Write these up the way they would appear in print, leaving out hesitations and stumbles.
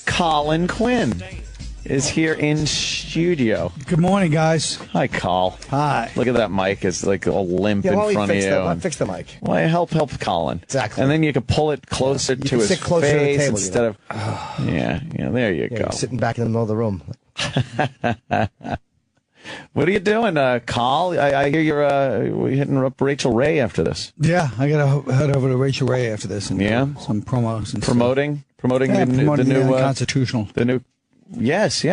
Colin Quinn is here in studio. Good morning, guys. Hi, Col. Hi. Look at that mic. It's like all limp in front of you. Fix the mic. Well, help Colin. Exactly. And then you can pull it closer to his sit closer to the face table, instead of... Yeah, there you go. You're sitting back in the middle of the room. What are you doing, Col? I hear you're hitting up Rachel Ray after this. Yeah, I got to head over to Rachel Ray after this and Yeah? do some promos and Promoting stuff. the new... Constitutional. The new... Yes.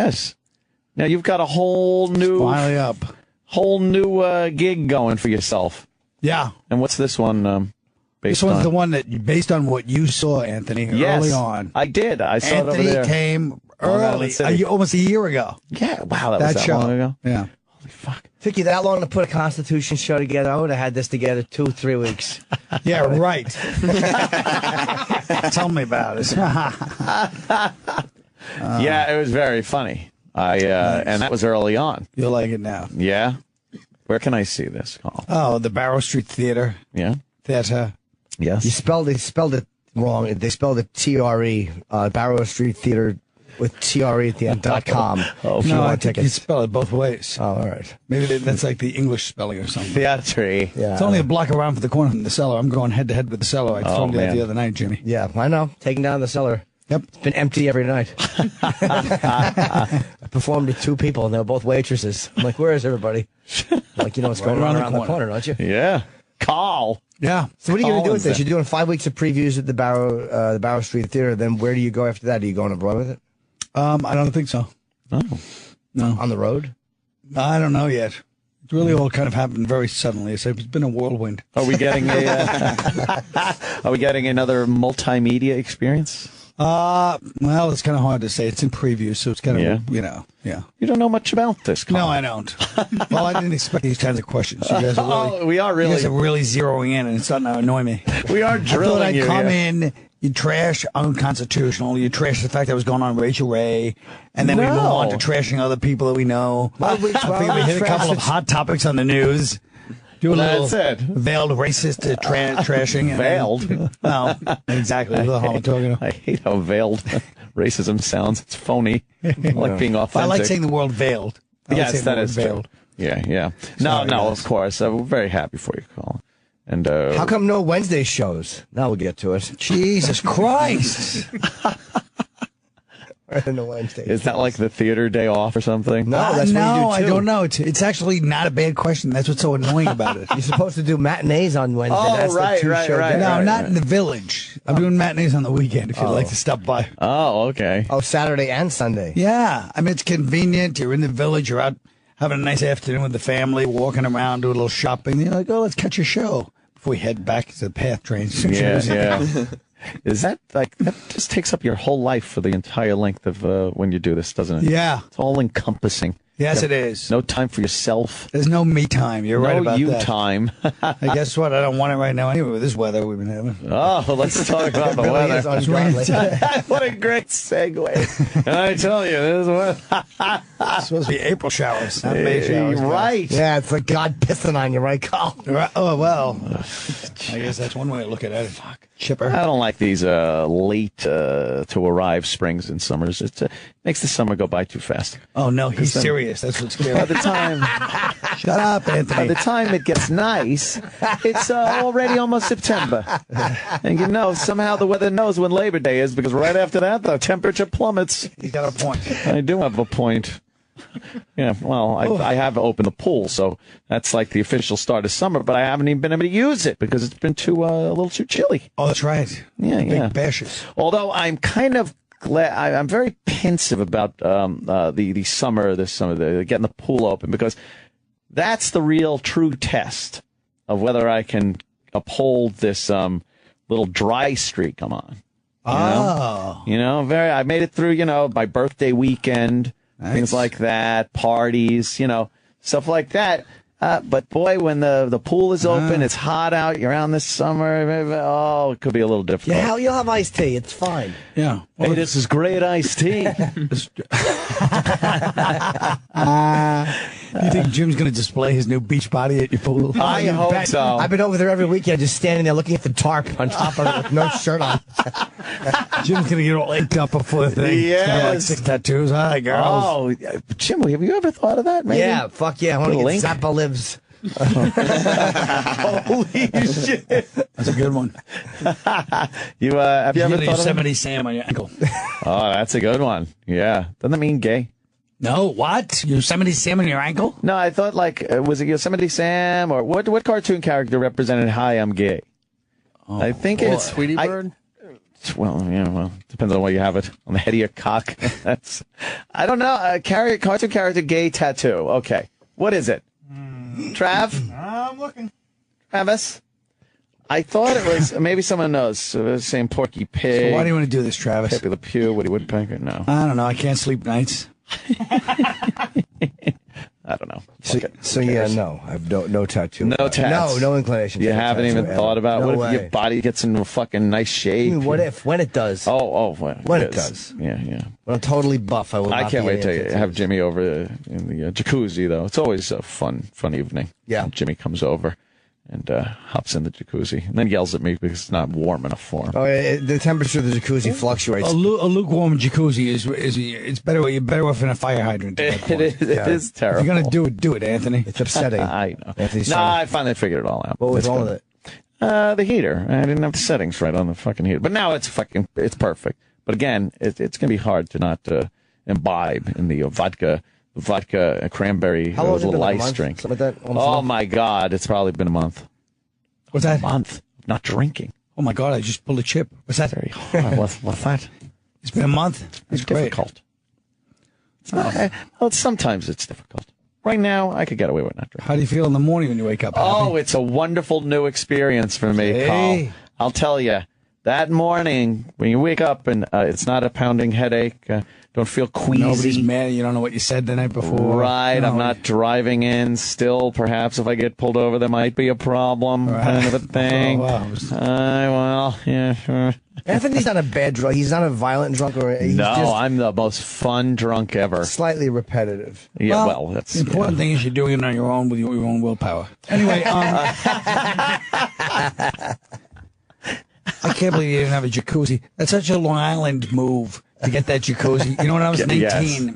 Now you've got a whole new... Finally up. Whole new gig going for yourself. Yeah. And what's this one based on? This one's the one that, based on what you saw, Anthony, early on. I did. I saw it over there. Anthony came early, almost a year ago. Yeah, wow, that was that long ago? Yeah. Holy fuck. Took you that long to put a Constitution show together? I would have had this together 2-3 weeks. Yeah, right. Tell me about it. Yeah, it was very funny. And that was early on. You'll like it now. Yeah? Where can I see this, Col? Oh, the Barrow Street Theater. Yeah? Theater. Yes. They spelled it wrong. They spelled it T-R-E, Barrow Street Theater with T-R-E at the end, .com. Oh, if you no, want I think tickets. you spell it both ways. Oh, all right. Maybe that's like the English spelling or something. Theatre. Yeah. It's only a block around from the corner from the cellar. I'm going head to head with the cellar. I told you that man. the other night, Jimmy. Yeah, I know. Taking down the cellar. Yep. It's been empty every night. I performed to 2 people, and they were both waitresses. I'm like, where is everybody? Like, you know what's going on around the corner, don't you? Yeah. Col. Yeah. So what are you going to do with this? Colin's You're doing 5 weeks of previews at the Barrow Street Theater. Then where do you go after that? Are you going abroad with it? I don't think so. Oh. No. On the road? I don't know yet. It really all kind of happened very suddenly. It's been a whirlwind. Are we getting Are we getting another multimedia experience? Well, it's kind of hard to say. It's in preview, so it's kind of, yeah. You don't know much about this, Col. No, I don't. Well, I didn't expect these kinds of questions. You guys are really, we are you really... guys are really zeroing in, and it's starting to annoy me. We are drilling I thought I'd come here. in, you trash unconstitutional, you trash the fact that was going on with Rachel Ray, and then we move on to trashing other people that we know. I think we hit a couple of hot topics on the news. Do a little veiled racist trashing. Veiled? No, exactly. What the hell I'm talking about. I hate how veiled racism sounds. It's phony. I like being authentic. I like saying the word veiled. Yes, that is veiled. True. Yeah. No, of course. We're very happy for you, Colin. And how come no Wednesday shows? Now we'll get to it. Jesus Christ. No Wednesday. Is that like the theater day off or something? No, that's what you do, too. I don't know. It's actually not a bad question. That's what's so annoying about it. You're supposed to do matinees on Wednesday. Oh, That's right. No, not in the village. I'm doing matinees on the weekend if you'd like to stop by. Oh, okay. Oh, Saturday and Sunday. Yeah. I mean, it's convenient. You're in the village. You're out having a nice afternoon with the family, walking around, doing a little shopping. You're like, oh, let's catch a show before we head back to the PATH train. Yeah. Is that like, that just takes up your whole life for the entire length of when you do this, doesn't it? Yeah. It's all encompassing. Yes, it is. No time for yourself. There's no me time. You're right about you that. time. I guess what? I don't want it right now anyway with this weather we've been having. Oh, let's talk about the weather. What a great segue. And I tell you, this is what... It's supposed to be April showers, not May showers. Right. Yeah, it's like God pissing on you, right, Carl? Right. Oh, well. I guess that's one way to look at it. Fuck. Chipper. I don't like these late to arrive springs and summers. It makes the summer go by too fast. Oh, no, he's serious. That's what's scary. By the time... Shut up, Anthony. By the time it gets nice, it's already almost September. And you know, somehow the weather knows when Labor Day is, because right after that, the temperature plummets. He's got a point. I do have a point. Yeah, well, I have opened the pool, so that's like the official start of summer, but I haven't even been able to use it because it's been a little too chilly. Oh, that's right. Yeah. Big bashes. Although I'm kind of glad, I'm very pensive about the summer, getting the pool open, because that's the real true test of whether I can uphold this little dry streak I'm on. I made it through, my birthday weekend. Nice. Things like that, parties, stuff like that. But boy, when the pool is open, it's hot out, you're out this summer, it could be a little difficult. Yeah, you'll have iced tea. It's fine. Yeah. Well, hey, this is great iced tea. You think Jim's going to display his new beach body at your pool? I hope so. I've been over there every weekend just standing there looking at the tarp on top of it with no shirt on. Jim's going to get all inked up before the thing. Yes. He's got like 6 tattoos. Hi, girls. Oh, Jim, have you ever thought of that? Maybe? Yeah, fuck yeah. I want to get Link? Zappa lives. Holy shit. That's a good one. Have you ever Get a thought of Yosemite Sam on your ankle. Oh, that's a good one. Yeah. Doesn't that mean gay? No, what? Yosemite Sam on your ankle? No, I thought was it Yosemite Sam or what cartoon character represented "Hi, I'm gay"? Oh, I think it's Tweety Bird. Well, depends on what you have it on the head of your cock. I don't know. Cartoon character gay tattoo. Okay, what is it? Trav? I'm looking. Travis? I thought it was maybe someone knows. Saying Porky Pig. So why do you want to do this, Travis? Pepe Le Pew, Woody Woodpecker? No, I don't know. I can't sleep nights. I don't know. So yeah, no. I have no tattoo. No tats. No inclination. You to a haven't tattoo even ever. thought about No what way. if your body gets into a fucking nice shape? I mean, what if? When it does. Well, When it does. Yeah. When I'm totally buff, I will. I not can't be wait any to tattoos. have Jimmy over in the jacuzzi, though. It's always a fun evening. Yeah. Jimmy comes over and hops in the jacuzzi and then yells at me because it's not warm enough for him. Oh, the temperature of the jacuzzi fluctuates. A lukewarm jacuzzi it's better. You're better off in a fire hydrant. At that point. It is terrible. If you're gonna do it, Anthony. It's upsetting. I know. Anthony's No, son. I finally figured it all out. What was It's wrong good. with it? The heater. I didn't have the settings right on the fucking heater. But now it's perfect. But again, it's going to be hard to not imbibe in the vodka cranberry How long has it little been? Like a ice month? drink. Something like that? Almost a Oh month? my God, it's probably been a month. What's that? Month of not drinking. Oh my God! I just pulled a chip. What's that? Very hard. What's that? It's been a month. It's It's great. difficult. Sometimes it's difficult. Right now, I could get away with not drinking. How do you feel in the morning when you wake up? Oh, Happy? it's a wonderful new experience for me, Carl. Hey. I'll tell you, that morning when you wake up and it's not a pounding headache, don't feel queasy. Nobody's mad. You don't know what you said the night before. Right, No. I'm not driving in still. Perhaps if I get pulled over, there might be a problem, kind of a thing. Oh, wow. Well, yeah, sure. Anthony's not a bad drunk. He's not a violent drunk, or he's No, just I'm the most fun drunk ever. slightly repetitive. Yeah, well, that's the important thing is you're doing it on your own with your own willpower. Anyway, I can't believe you didn't have a jacuzzi. That's such a Long Island move to get that jacuzzi. You know, when I was 19, Yes.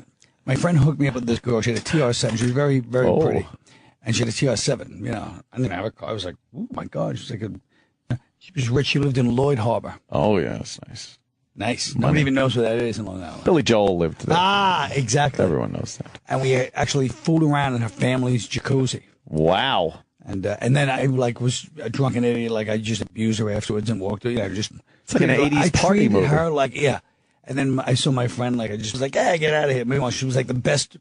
my friend hooked me up with this girl. She had a TR7. She was very, very Oh. pretty. And she had a TR7, you know. I didn't have a car. I was like, oh, my God. She was like she was rich. She lived in Lloyd Harbor. Oh, yeah, that's nice. Nice. Nobody even knows where that is in Long Island. Billy Joel lived there. Ah, exactly. Everyone knows that. And we actually fooled around in her family's jacuzzi. Wow. And then I was a drunken idiot. Like I just abused her afterwards and walked her. You know, just It's like an 80s party treated movie. her like And then I saw my friend. Like I just was like, "Hey, get out of here!" Meanwhile, she was like the best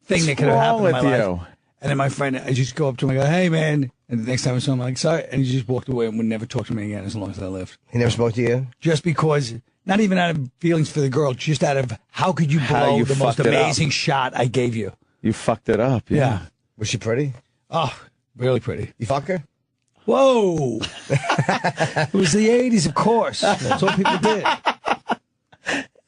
thing that could have happened in my life. And then my friend, I just go up to him and go, "Hey, man!" And the next time I saw him, I'm like, "Sorry," and he just walked away and would never talk to me again as long as I lived. He never spoke to you? Just because, not even out of feelings for the girl, just out of how could you blow you the most fucked it up. amazing shot I gave you? You fucked it up. Yeah. Was she pretty? Oh, really pretty. You fuck her? Whoa! It was the 80s, of course. That's what people did.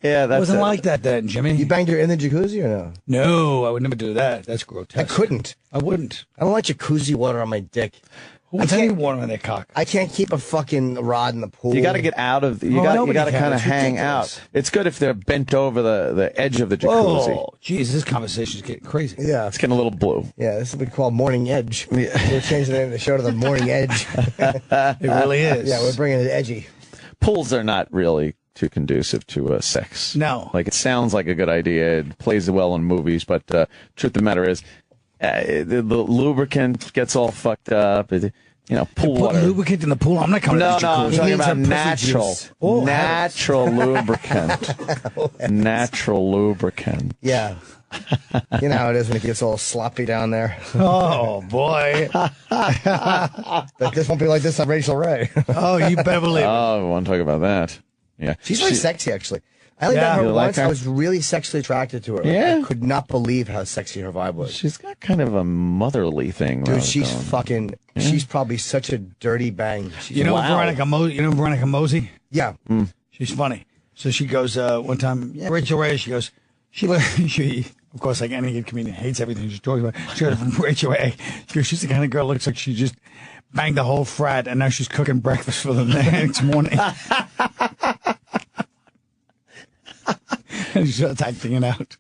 Yeah, It that's wasn't it. like that then, Jimmy. You banged her in the jacuzzi or no? No, I would never do that. That's I grotesque. couldn't. I wouldn't. I don't like jacuzzi water on my dick. Who wants any water on their cock? I can't keep a fucking rod in the pool. You got to get out of. You got nobody to can. kind of It's hang ridiculous. out. It's good if they're bent over the edge of the jacuzzi. Oh, geez, this conversation's getting crazy. Yeah. It's getting a little blue. Yeah, this will be called Morning Edge. We'll change the name of the show to the Morning Edge. It really is. Yeah, we're bringing it edgy. Pools are not really too conducive to sex. No. Like it sounds like a good idea. It plays well in movies, but truth of the matter is, the lubricant gets all fucked up. Pool Put water. lubricant in the pool. I'm not coming No, to the no, I'm jacuzzi. talking needs about some pussy natural, juice. Oh, natural lubricant, natural lubricant. Yeah. You know how it is when it gets all sloppy down there. Oh, boy. But this won't be like this on Rachel Ray. Oh, you better believe it. Oh, I want to talk about that. Yeah. She's very sexy, actually. I only met her You once. like her? I was really sexually attracted to her. Yeah? I could not believe how sexy her vibe was. She's got kind of a motherly thing. Dude, she's fucking. She's probably such a dirty bang. You know Veronica Mosey? Yeah. She's funny. So she goes one time. Yeah, Rachel Ray. She goes. She of course, like any good comedian, hates everything she talks about. She goes, Rachel Ray. She goes, she's the kind of girl looks like she just banged the whole frat, and now she's cooking breakfast for them the next morning. And she starts acting it out.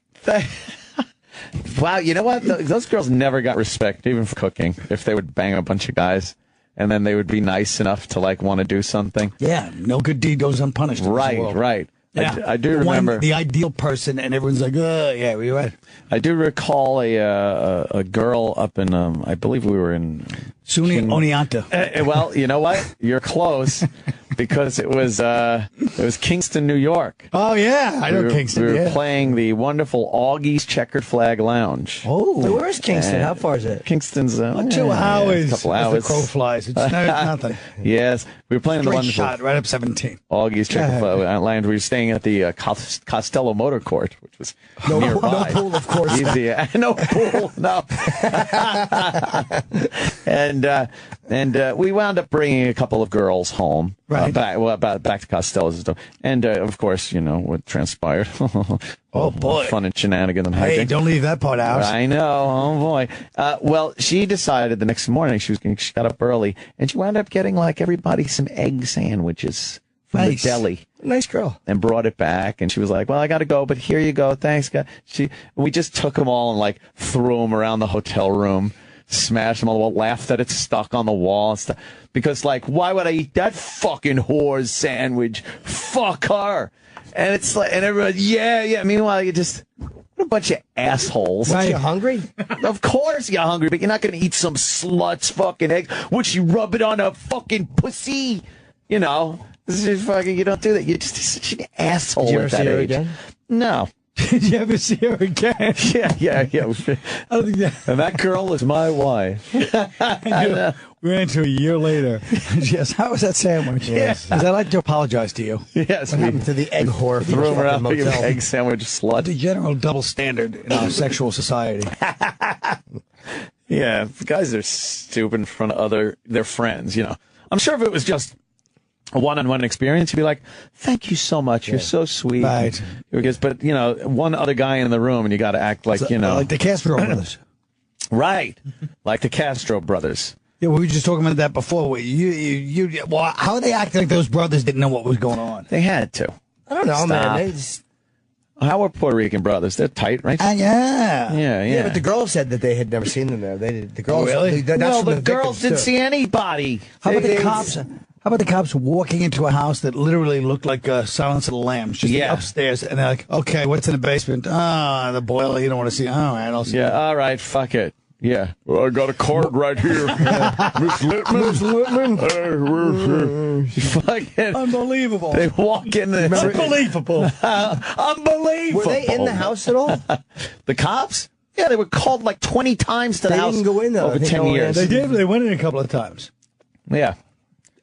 Wow, you know what? Those girls never got respect, even for cooking. If they would bang a bunch of guys, and then they would be nice enough to like want to do something. Yeah, no good deed goes unpunished. Right. Yeah. I do remember the ideal person, and everyone's like, "Oh, yeah, we right." I do recall a girl up in I believe we were in Oneonta. well, you know what? You're close because it was Kingston, New York. Oh yeah, I know Kingston. We were playing the wonderful Augie's Checkered Flag Lounge. Oh, So where is Kingston? How far is it? Kingston's 2 hours. a couple as hours. the crow flies. It's nothing. Yes, we were playing the Straight wonderful shot right up 17. Augie's Checkered Flag Lounge. We were staying at the Costello Motor Court, which was nearby. No pool, of course. No pool, no. and we wound up bringing a couple of girls home, Right. back to Costello's and stuff. And of course, you know what transpired. Oh boy, fun and shenanigans and hey, hijinks. don't leave that part out. I know. Oh boy. Well, she decided the next morning she got up early, and she wound up getting like everybody some egg sandwiches from the deli. Nice girl. And brought it back, and she was like, "Well, I got to go, but here you go, thanks, God." We just took them all and like threw them around the hotel room, smashed them on the wall, laughed that it's stuck on the wall and stuff. Because like, why would I eat that fucking whore's sandwich? Fuck her. And it's like, and everybody, yeah. Meanwhile, you just what a bunch of assholes. Right. You hungry? Of course you're hungry, but you're not going to eat some slut's fucking egg. Would she rub it on a fucking pussy? You know. This is fucking, you don't do that. You're just such an asshole. Did you ever at that see her age. again? No. Did you ever see her again? Yeah. I don't think that. And that girl is my wife. We ran into a year later. Yes, how was that sandwich? Yes. Because I'd like to apologize to you. Yes. What happened to the egg whore? Threw him around like an motel? egg sandwich slut. The general double standard in our sexual society. Yeah, guys are stupid in front of their friends, you know. I'm sure if it was just a one-on-one experience, you'd be like, "Thank you so much. You're so sweet." Right. But, you know, one other guy in the room and you got to act like, you know. Like the Castro brothers. Right. Like the Castro brothers. Yeah, we were just talking about that before. Well, how are they acting like those brothers didn't know what was going on? They had to. I don't know, Stop. man. They just... How are Puerto Rican brothers? They're tight, right? Yeah. Yeah. But the girls said that they had never seen them there. They did. The girls. really? That's No, from the girls victims, didn't too. see anybody. How about the cops? How about the cops walking into a house that literally looked like Silence of the Lambs, just upstairs, and they're like, "Okay, what's in the basement? Ah, the boiler. You don't want to see. All right, I'll see." Yeah, all right, fuck it. Yeah. Well, I got a card right here. Miss Littman. Fucking Unbelievable. They walk in there. Unbelievable. Unbelievable. Were they in the house at all? The cops? Yeah, they were called like 20 times to the They house didn't go in, though. over I think 10 no one years. They did. They went in a couple of times. Yeah.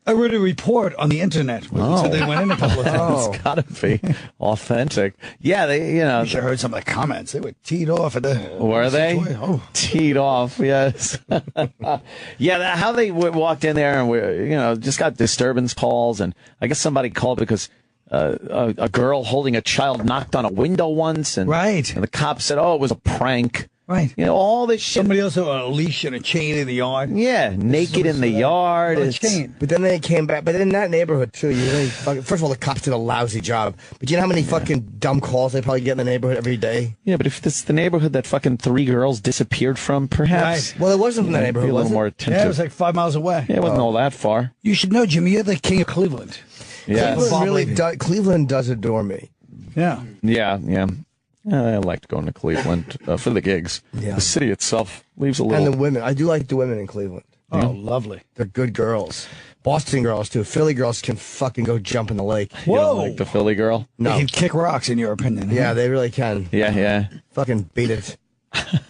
I read a report on the internet. So they went in a couple of times. It's got to be authentic. Yeah, they, you know. You should have heard some of the comments. They were teed off at the. Were they? Oh. Teed off, yes. Yeah, how they walked in there and, just got disturbance calls. And I guess somebody called because a girl holding a child knocked on a window once. And, Right. And the cop said, it was a prank. Right. You know, all this shit. Somebody else on a leash and a chain in the yard. Yeah, naked in the yard. A chain. But then they came back. But in that neighborhood, too, first of all, the cops did a lousy job. But you know how many fucking dumb calls they probably get in the neighborhood every day? Yeah, but if this is the neighborhood that fucking 3 girls disappeared from, perhaps. Right. Well, it wasn't from that neighborhood, Be a little was it? more attentive. Yeah, it was like 5 miles away. Yeah, it wasn't all that far. You should know, Jimmy, you're the king of Cleveland. Yeah. Cleveland does adore me. Yeah. Yeah. I liked going to Cleveland for the gigs. Yeah. The city itself leaves a And little. the women. I do like the women in Cleveland. Oh, lovely. They're good girls. Boston girls, too. Philly girls can fucking go jump in the lake. You don't Whoa. like the Philly girl? They No. can kick rocks, in your opinion. Yeah, they really can. Yeah. Fucking beat it.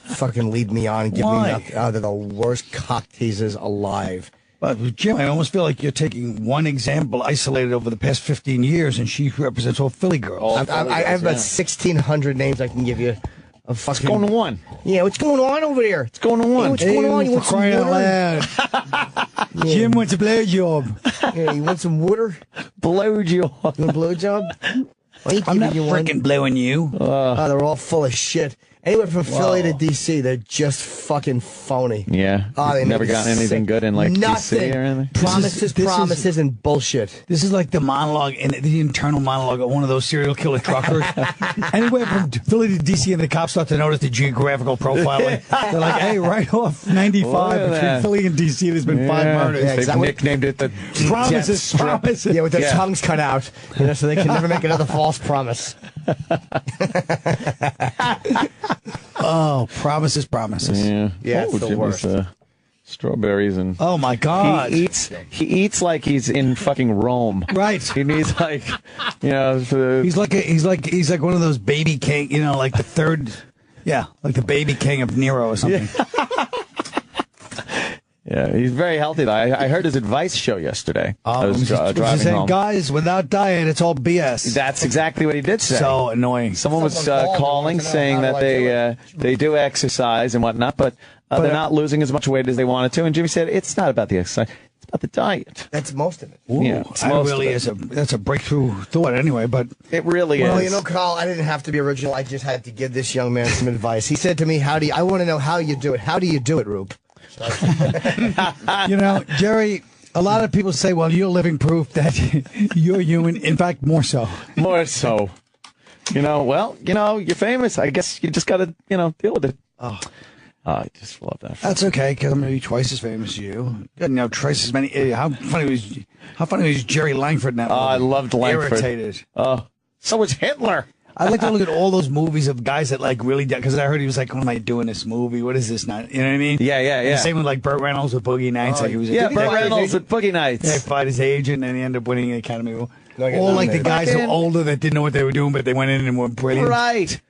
Fucking lead me on and give Why? me nothing. Oh, they're the worst cock teasers alive. Jim, I almost feel like you're taking one example isolated over the past 15 years, and she represents all Philly girls. I have about 1,600 names I can give you. What's going on? Yeah, what's going on over there? What's going on? Hey, what's going on? You want some water? Jim wants a blowjob. Yeah, you want some water? Blowjob. You want a blowjob? I'm not freaking blowing you. They're all full of shit. Anywhere from Philly to D.C., they're just fucking phony. Yeah. They never gotten anything good in like Nothing. D.C. or anything? Promises, and bullshit. This is like the monologue, and the internal monologue of one of those serial killer truckers. Anywhere from Philly to D.C., and the cops start to notice the geographical profiling. They're like, hey, right off 95 between Philly and D.C., there's been 5 murders. Yeah, exactly. They've nicknamed it the Promises. Yeah, with their tongues cut out, so they can never make another false promise. Oh, promises. Yeah, it's the worst. Strawberries and oh my God, he eats like he's in fucking Rome. Right. He needs like, he's like one of those baby king, like the third, like the baby king of Nero or something. Yeah, he's very healthy though. I heard his advice show yesterday. I was driving home. Guys, without diet, it's all BS. That's exactly what he did say. So annoying. Someone was calling saying that they do exercise and whatnot, but they're not losing as much weight as they wanted to. And Jimmy said it's not about the exercise; it's about the diet. That's most of it. Ooh, yeah, that's a breakthrough thought anyway. But it really is. Well, Carl, I didn't have to be original. I just had to give this young man some advice. He said to me, I want to know how you do it. How do you do it, Rube? Jerry, a lot of people say, well, you're living proof that you're human. In fact, more so. More so. You're famous. I guess you just got to, deal with it. Oh, I just love that. That's okay, because I'm maybe twice as famous as you. Twice as many. How funny was Jerry Langford in that movie? I loved Langford. Irritated. So was Hitler. I like to look at all those movies of guys that really, because I heard he was like, what am I doing this movie? What is this now? You know what I mean? Yeah. And same with like Burt Reynolds with Boogie Nights. Burt Reynolds with Boogie Nights. Yeah, fight his agent and he ended up winning an Academy Award. All like the guys who were older that didn't know what they were doing, but they went in and were brilliant. Right.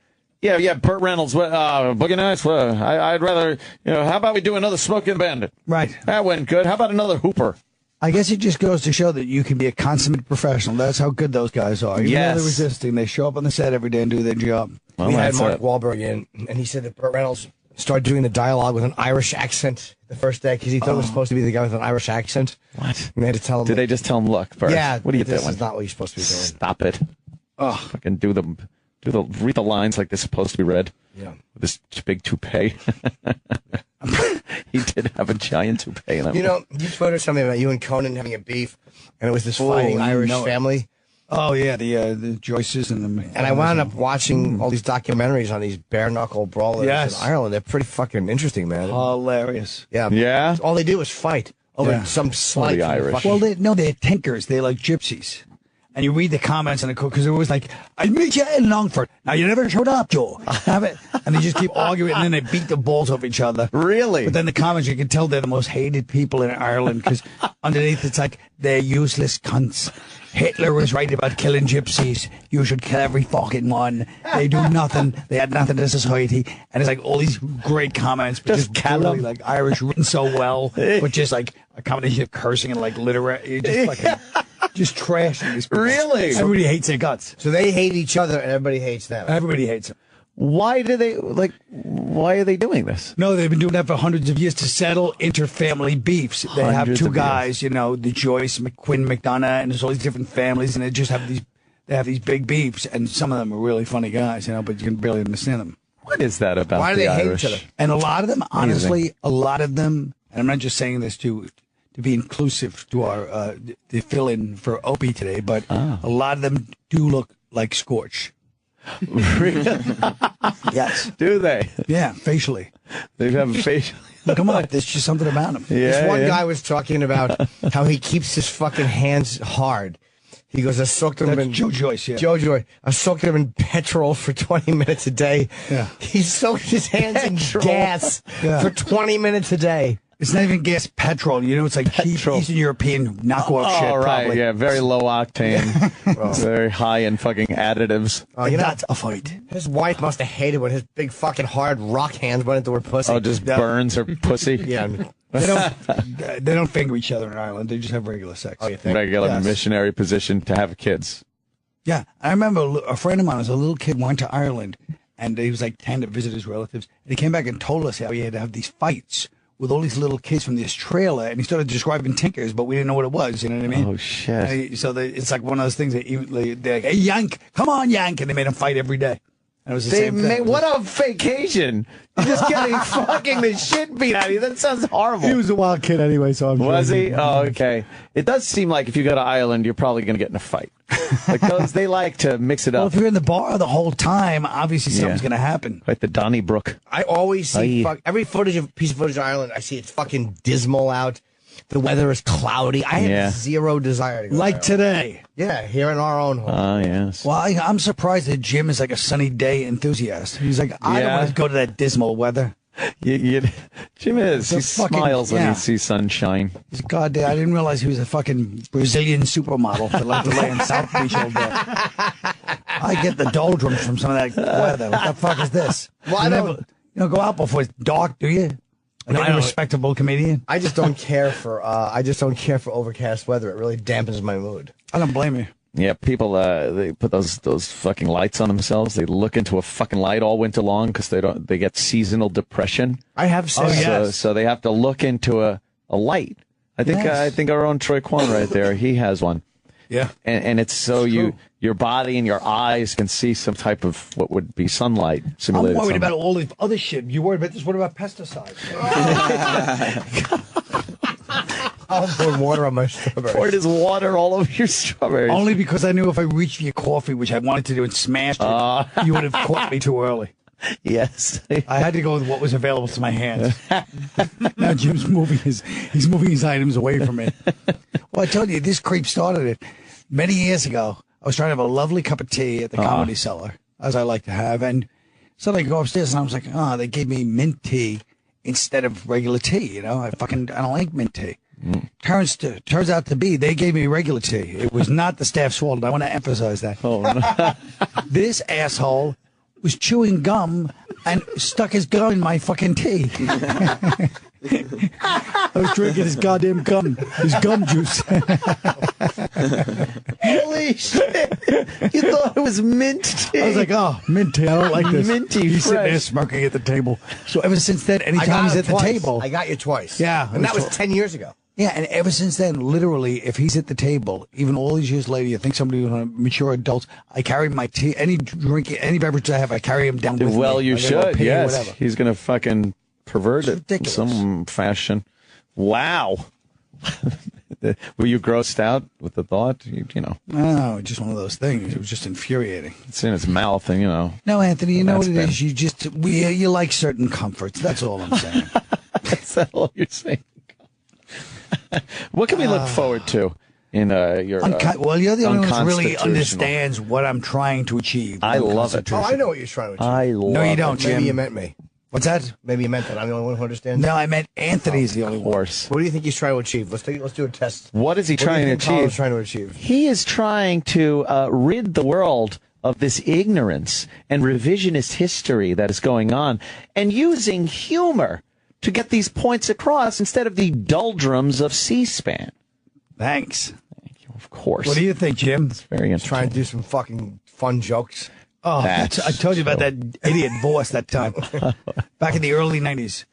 Yeah, Burt Reynolds, Boogie Nights. I'd rather, how about we do another Smoking Bandit? Right. That went good. How about another Hooper? I guess it just goes to show that you can be a consummate professional. That's how good those guys are. Even though they're resisting, they show up on the set every day and do their job. We had Mark Wahlberg in, and he said that Burt Reynolds started doing the dialogue with an Irish accent the first day because he thought it was supposed to be the guy with an Irish accent. What? And they had to tell him. Did they just tell him, look, Burt, what are you doing? This is not what you're supposed to be doing. Stop it. Fucking read the lines like they're supposed to be read. Yeah. With this big toupee. He did have a giant toupee in that you tweeted something about you and Conan having a beef, and it was this fighting Irish family. Oh, yeah, the Joyces and the... And I wound up watching all these documentaries on these bare-knuckle brawlers in Ireland. They're pretty fucking interesting, man. Hilarious. Yeah. Yeah? All they do is fight over some slight... Irish. Well, they're tinkers. They're like gypsies. And you read the comments on the because it was like, I meet you in Longford. Now, you never showed up, Joe. And they just keep arguing, and then they beat the balls off each other. Really? But then the comments, you can tell they're the most hated people in Ireland, because underneath it's like, they're useless cunts. Hitler was right about killing gypsies. You should kill every fucking one. They do nothing. They add nothing to society. And it's like all these great comments, but just really like Irish written so well, but just like a combination of cursing and like literary, just fucking... Just trashing these people. Really? Everybody hates their guts. So they hate each other and everybody hates them. Everybody hates them. Why are they doing this? No, they've been doing that for hundreds of years to settle inter-family beefs. They have two guys, the Joyce, Quinn, McDonough, and there's all these different families, and they just have these big beefs, and some of them are really funny guys, but you can barely understand them. What is that about Why do they Irish? hate each other? And a lot of them, honestly, and I'm not just saying this to be inclusive to our the fill-in for Opie today, but a lot of them do look like Scorch. Really? Yes. Do they? Yeah, facially. They have facially. Look them up. There's just something about them. Yeah, this one guy was talking about how he keeps his fucking hands hard. He goes, I soaked them in... Joe Joyce, yeah. Joe Joyce. I soaked them in petrol for 20 minutes a day. Yeah. He soaked his hands in gas for 20 minutes a day. It's not even gas, petrol. It's like cheap Eastern European knockoff shit. Oh, right. Probably. Yeah, very low octane. Very high in fucking additives. That's a fight. His wife must have hated when his big fucking hard rock hands went into her pussy. Oh, just burns her pussy? Yeah. They don't finger each other in Ireland. They just have regular sex. Oh, you think? Regular missionary position to have kids. Yeah, I remember a friend of mine as a little kid went to Ireland, and he was like 10 to visit his relatives, and he came back and told us how he had to have these fights with all these little kids from this trailer, and he started describing tinkers, but we didn't know what it was, you know what I mean? Oh, shit. It's like one of those things that they're like, hey, Yank, come on, Yank, and they made him fight every day. And it was the same thing. What a vacation. You're just getting fucking the shit beat out of you. That sounds horrible. He was a wild kid anyway, so I'm Was he? Oh, okay. It does seem like if you go to Ireland, you're probably going to get in a fight. Like they like to mix it up. Well, if you're in the bar the whole time, obviously something's going to happen. Like the Donnybrook. I always see every piece of footage of Ireland. I see it's fucking dismal out. The weather is cloudy. I have zero desire to go. Like today. Yeah, here in our own home. Oh, yes. Well, I'm surprised that Jim is like a sunny day enthusiast. He's like, I don't want to go to that dismal weather. Jim is. He smiles when he sees sunshine. He's goddamn. I didn't realize he was a fucking Brazilian supermodel that liked to lay in South Beach all day. I get the doldrums from some of that weather. What the fuck is this? Well, I don't. You don't go out before it's dark, do you? I'm a respectable comedian. I just don't care for. Overcast weather. It really dampens my mood. I don't blame you. Yeah, people they put those fucking lights on themselves. They look into a fucking light all winter long because they get seasonal depression. I have said so they have to look into a light. I think our own Troy Kwan right there, he has one. Yeah, and it's so your body and your eyes can see some type of what would be sunlight simulated. I'm worried sunlight. about all this other shit. You worried about this? What about pesticides? I was pouring water on my strawberries. Poured his water all over your strawberries. Only because I knew if I reached for your coffee, which I wanted to do, and smashed it, you would have caught me too early. Yes. I had to go with what was available to my hands. Now Jim's moving his items away from me. Well, I told you, this creep started it. Many years ago, I was trying to have a lovely cup of tea at the Comedy Cellar, as I like to have, and so I go upstairs and I was like, they gave me mint tea instead of regular tea, you know? I don't like mint tea. Turns out to be they gave me regular tea. It was not the staff swallowed. I want to emphasize that. Oh, no. This asshole was chewing gum and stuck his gum in my fucking tea. I was drinking his goddamn gum, his gum juice. Holy shit! You thought it was mint tea. I was like, mint tea. I don't like this. Minty He's sitting there fresh. smirking at the table. So ever since then, anytime he's at the table, I got you twice. Yeah, and that was 10 years ago. Yeah, and ever since then, literally, if he's at the table, even all these years later, you think somebody was a mature adult, I carry my tea, any beverage I have, I carry him down with me. Well, you Like, should, yes. whatever. He's going to fucking pervert it in some fashion. Wow. Were you grossed out with the thought? You know. No, just one of those things. It was just infuriating. It's in his mouth, and, you know. No, Anthony, you know what it bad. is? You like certain comforts. That's all I'm saying. That's all you're saying. What can we look forward to in your well, you're the only one who really unconstitutional- understands what I'm trying to achieve. I love it. Oh, I know what you're trying to achieve. I love No, you it. don't, Jim. Maybe you meant me. What's that? Maybe you meant that. I'm the only one who understands. No, I meant Anthony's the only Of one. course. What do you think he's trying to achieve? Let's do a test. What is he What do trying you to think Colin's achieve? trying to achieve? He is trying to rid the world of this ignorance and revisionist history that is going on, and using humor to get these points across instead of the doldrums of C-SPAN. Thanks. Thank you, of course. What do you think, Jim? It's very interesting. Trying to do some fucking fun jokes. Oh, That's I told you about so- that idiot Voss that time. Back in the early 90s.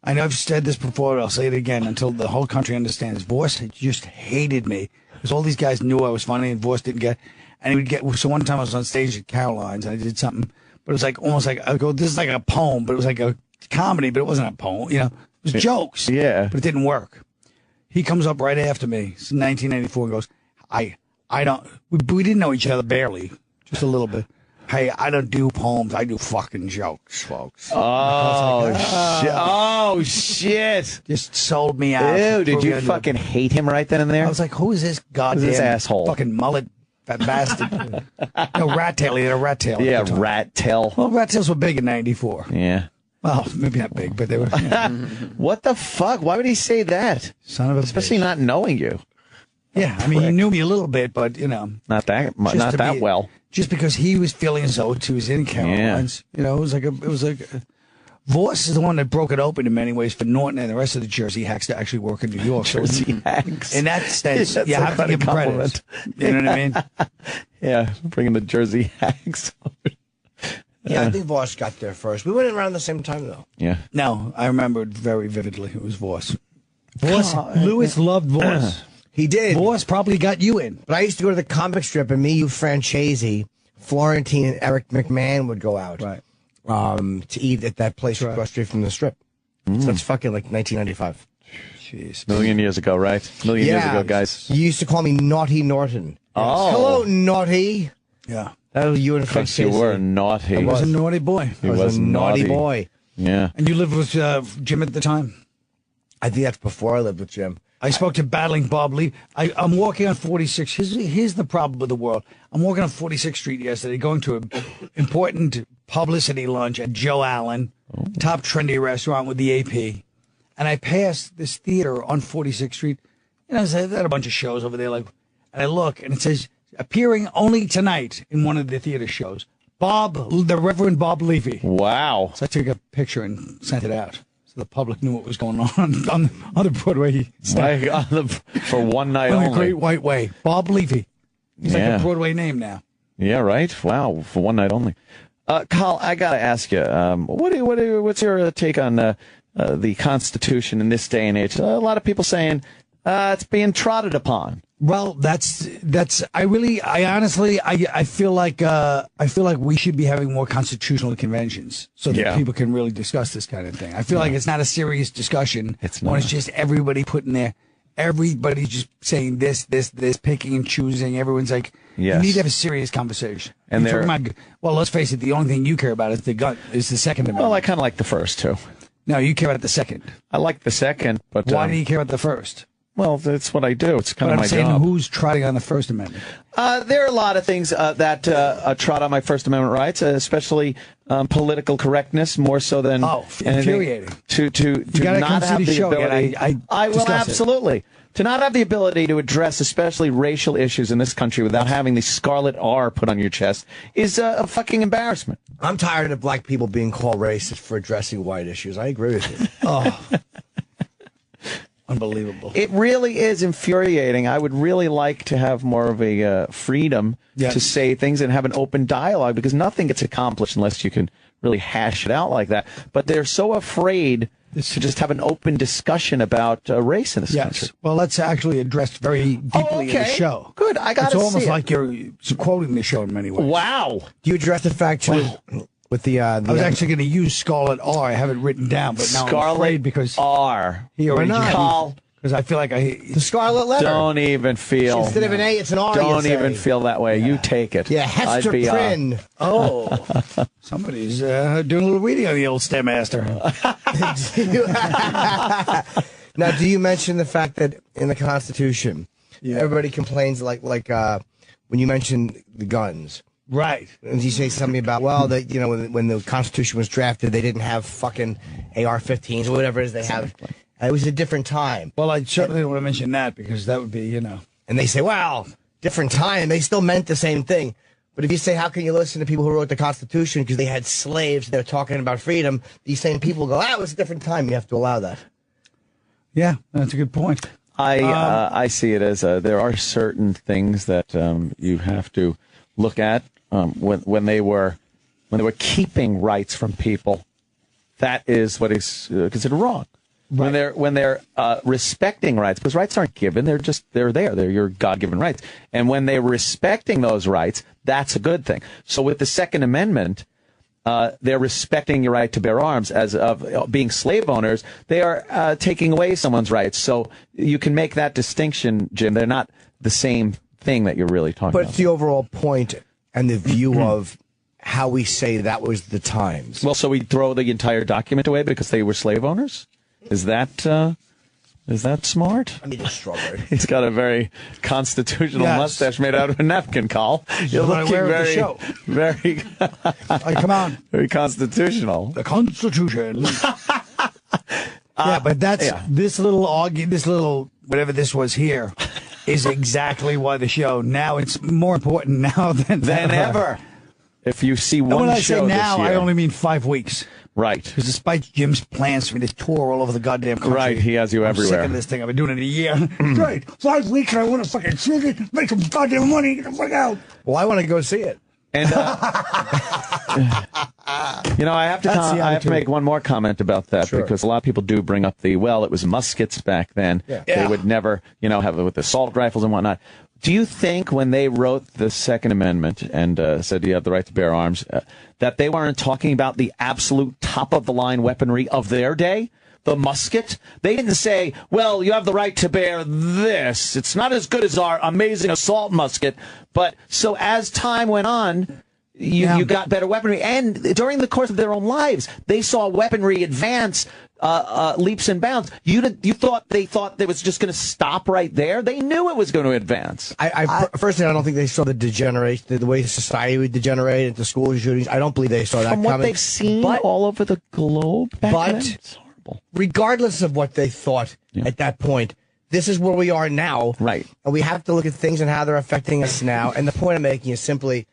I know I've said this before, but I'll say it again until the whole country understands. Voss just hated me. Because all these guys knew I was funny and Voss didn't get. And he would get. So one time I was on stage at Caroline's and I did something. But it was like almost like, I go, this is like a poem, but it was like a comedy, but it wasn't a poem. You know, it was jokes. Yeah. But it didn't work. He comes up right after me. It's 1994 and goes, I don't. We didn't know each other barely. Just a little bit. Hey, I don't do poems. I do fucking jokes, folks. Oh, shit. Just sold me out. Ew, did you Forget it. fucking hate him right then and there? I was like, who is this goddamn this asshole? fucking mullet fat bastard? No, rat tail. He had a rat tail. Yeah, at the time. rat tail. Well, rat tails were big in 94. Yeah. Well, maybe not big, but they were. What the fuck? Why would he say that? Son of a Especially bitch. not knowing you. Yeah, I mean, he knew me a little bit, but, you know. Not that just to be- well. Just because he was feeling as though he was in Caroline's. You know, it was like Voss is the one that broke it open in many ways for Norton and the rest of the Jersey hacks to actually work in New York. Jersey hacks. In that sense, you have to give credit. You know what I mean? Yeah, bringing the Jersey hacks. Yeah, I think Voss got there first. We went around the same time, though. Yeah. No, I remember it very vividly. It was Voss. Lewis loved Voss. He did. Voss probably got you in. But I used to go to the comic strip, and me, you, Franchese, Florentine, and Eric McMahon would go out. Right. To eat at that place across the street from the strip. So that's fucking like 1995. Jeez. Million years ago, right? Million years ago, guys. You used to call me Naughty Norton. Oh. Hello, Naughty. Yeah. That was you and Because Franchese. you were naughty. I was a naughty boy. He was a naughty boy. Yeah. And you lived with Jim at the time? I think that's before I lived with Jim. I spoke to Battling Bob Lee. I'm walking on 46. Here's the problem with the world. I'm walking on 46th Street yesterday, going to an important publicity lunch at Joe Allen, top trendy restaurant with the AP. And I passed this theater on 46th Street. And I said, they had a bunch of shows over there. And I look, and it says, appearing only tonight in one of the theater shows, the Reverend Bob Levy. Wow. So I took a picture and sent it out. So the public knew what was going on the Broadway. For one night on only. the Great White Way. Bob Levy. He's like a Broadway name now. Yeah, right? Wow, for one night only. Carl, I got to ask you, what's your take on the Constitution in this day and age? A lot of people saying it's being trotted upon. Well, I honestly feel like we should be having more constitutional conventions so that people can really discuss this kind of thing. I feel like it's not a serious discussion. It's when not. it's just everybody putting everybody's just saying this, picking and choosing. Everyone's like, you need to have a serious conversation. And well, let's face it, the only thing you care about is the Second Amendment. Well, I kind of like the first two. No, you care about the second. I like the second, but why do you care about the first? Well, that's what I do. It's kind of my saying job. Who's trotting on the First Amendment? There are a lot of things that trot on my First Amendment rights, especially political correctness, more so than infuriating. To not have the ability. I will absolutely to not have the ability to address, especially racial issues in this country, without having the scarlet R put on your chest is a fucking embarrassment. I'm tired of black people being called racist for addressing white issues. I agree with you. Unbelievable. It really is infuriating. I would really like to have more of a freedom to say things and have an open dialogue, because nothing gets accomplished unless you can really hash it out like that. But they're so afraid to just have an open discussion about race in this country. Well, let's actually address very deeply in the show. Good. I got to see It's almost like you're quoting the show in many ways. Wow. Do you address the fact with the I was actually going to use Scarlet R. I have it written down, but now I'm afraid because R. He already Carl. Because I feel like the Scarlet Letter. Don't even feel. Instead of an A, it's an R. Don't even feel that way. You take it. Yeah, Hester Prynne. Somebody's doing a little reading on the old Stairmaster. Now, do you mention the fact that in the Constitution, everybody complains like when you mention the guns? Right. And you say something about, well, that when the Constitution was drafted, they didn't have fucking AR-15s or whatever it is they have. It was a different time. Well, I certainly don't want to mention that because that would be, And they say, well, different time. They still meant the same thing. But if you say, how can you listen to people who wrote the Constitution because they had slaves, they're talking about freedom, these same people go, it was a different time. You have to allow that. Yeah, that's a good point. I see it as there are certain things that you have to look at when they were keeping rights from people. That is what is considered wrong. Right. When they're respecting rights, because rights aren't given, they're there. They're your God-given rights. And when they're respecting those rights, that's a good thing. So with the Second Amendment, they're respecting your right to bear arms. As of being slave owners, they are taking away someone's rights. So you can make that distinction, Jim. They're not the same thing that you're really talking about. But it's the overall point and the view of how we say that was the times. Well, so we throw the entire document away because they were slave owners? Is that smart? I need a strawberry. He's got a very constitutional mustache made out of a napkin, Carl. You're looking very, come on, very constitutional. The Constitution. But this little whatever this was here is exactly why the show now it's more important now than ever. If you see one when I show say now, this year, I only mean 5 weeks. Right. Because despite Jim's plans for me to tour all over the goddamn country. Right, he has you everywhere. I'm sick of this thing. I've been doing it a year. Great. 5 weeks and I want to fucking see it, make some goddamn money, get the fuck out. Well, I want to go see it. And you know, I have to make one more comment about that because a lot of people do bring up it was muskets back then. Yeah. They would never, have it with assault rifles and whatnot. Do you think when they wrote the Second Amendment and said you have the right to bear arms, that they weren't talking about the absolute top-of-the-line weaponry of their day? The musket? They didn't say, well, you have the right to bear this. It's not as good as our amazing assault musket. But so as time went on, you got better weaponry. And during the course of their own lives, they saw weaponry advance leaps and bounds. You thought they thought it was just going to stop right there? They knew it was going to advance. Personally, I don't think they saw the degeneration, the way society would degenerate into school shootings. I don't believe they saw that coming. From what they've seen all over the globe back then, it's horrible. Regardless of what they thought at that point, this is where we are now. Right. And we have to look at things and how they're affecting us now. And the point I'm making is simply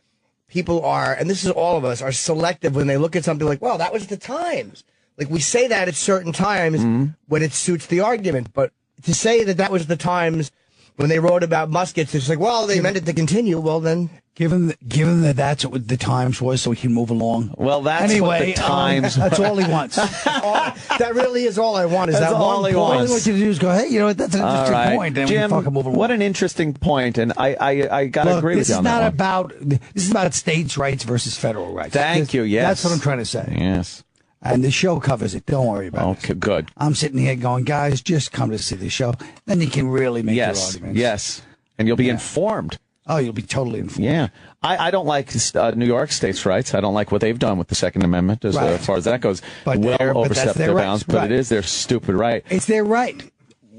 people are, and this is all of us, are selective when they look at something like, well, that was the times. Like, we say that at certain times when it suits the argument. But to say that was the times when they wrote about muskets, it's like, well, they meant it to continue. Well, then... Given that that's what the times was, so he can move along. Well, that's what the times. That's all he wants. That really is all I want. Is that's that all he wants? All he wants you to do is go, hey, you know what? That's an interesting point. And Jim, we fucking move along. What an interesting point, and I gotta agree with you on that one. This is about states' rights versus federal rights. Thank you. Yes, that's what I'm trying to say. Yes. And the show covers it. Don't worry about it. Okay, good. I'm sitting here going, guys, just come to see the show. Then you can really make your arguments. Yes, and you'll be informed. Oh, you'll be totally informed. Yeah. I don't like New York state's rights. I don't like what they've done with the Second Amendment as far as that goes. But overstepped their bounds, but it is their stupid right. It's their right.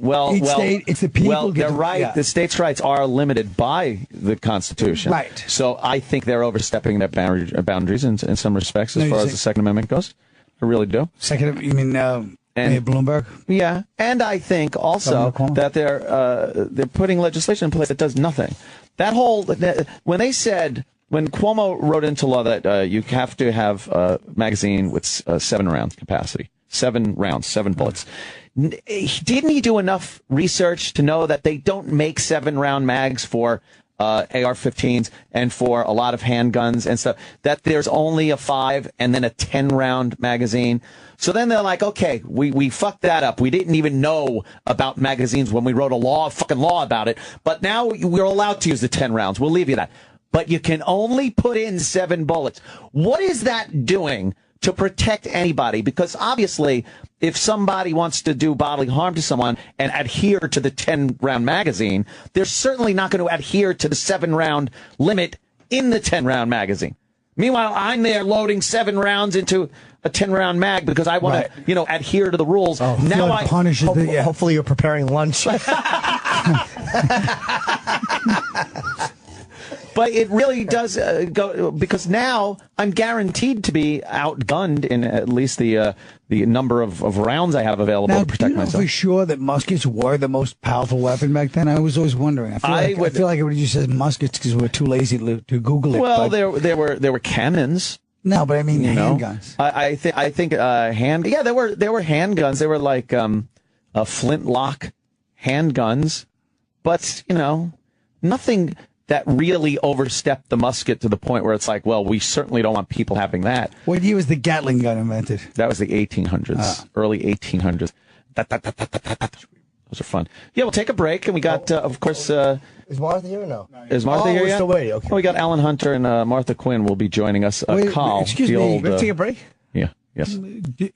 It's the people. Well, they're right. Yeah. The states' rights are limited by the Constitution. Right. So I think they're overstepping their boundaries in some respects as far as the Second Amendment goes. I really do. Second, you mean Bloomberg? Yeah, and I think also that they're putting legislation in place that does nothing. That whole when Cuomo wrote into law that you have to have a magazine with 7 round capacity, 7 rounds, 7 bullets. Didn't he do enough research to know that they don't make 7-round mags for AR-15s and for a lot of handguns and stuff, that there's only a 5 and then a 10-round magazine? So then they're like, okay, we fucked that up. We didn't even know about magazines when we wrote a fucking law about it. But now we're allowed to use the 10 rounds. We'll leave you that. But you can only put in 7 bullets. What is that doing to protect anybody? Because obviously, if somebody wants to do bodily harm to someone and adhere to the 10-round magazine, they're certainly not going to adhere to the 7-round limit in the 10-round magazine. Meanwhile, I'm there loading 7 rounds into a 10-round mag because I want to, adhere to the rules. Oh, now hopefully you're preparing lunch. But it really does go, because now I'm guaranteed to be outgunned in at least the number of rounds I have available to protect myself. Do you know for sure that muskets were the most powerful weapon back then? I was always wondering. I feel like everybody just says muskets because we're too lazy to Google it. Well, there were cannons. No, but I mean handguns. I think Yeah, there were handguns. They were like flintlock handguns, but nothing that really overstepped the musket to the point where it's like, well, we certainly don't want people having that. What year was the Gatling gun invented? That was the 1800s, early 1800s. Those are fun. Yeah, we'll take a break, and we got, of course... is Martha here or no? Is Martha here yet? Still waiting. Okay. Well, we got Alan Hunter and Martha Quinn will be joining us. Carl, excuse me, let's take a break? Yeah, yes.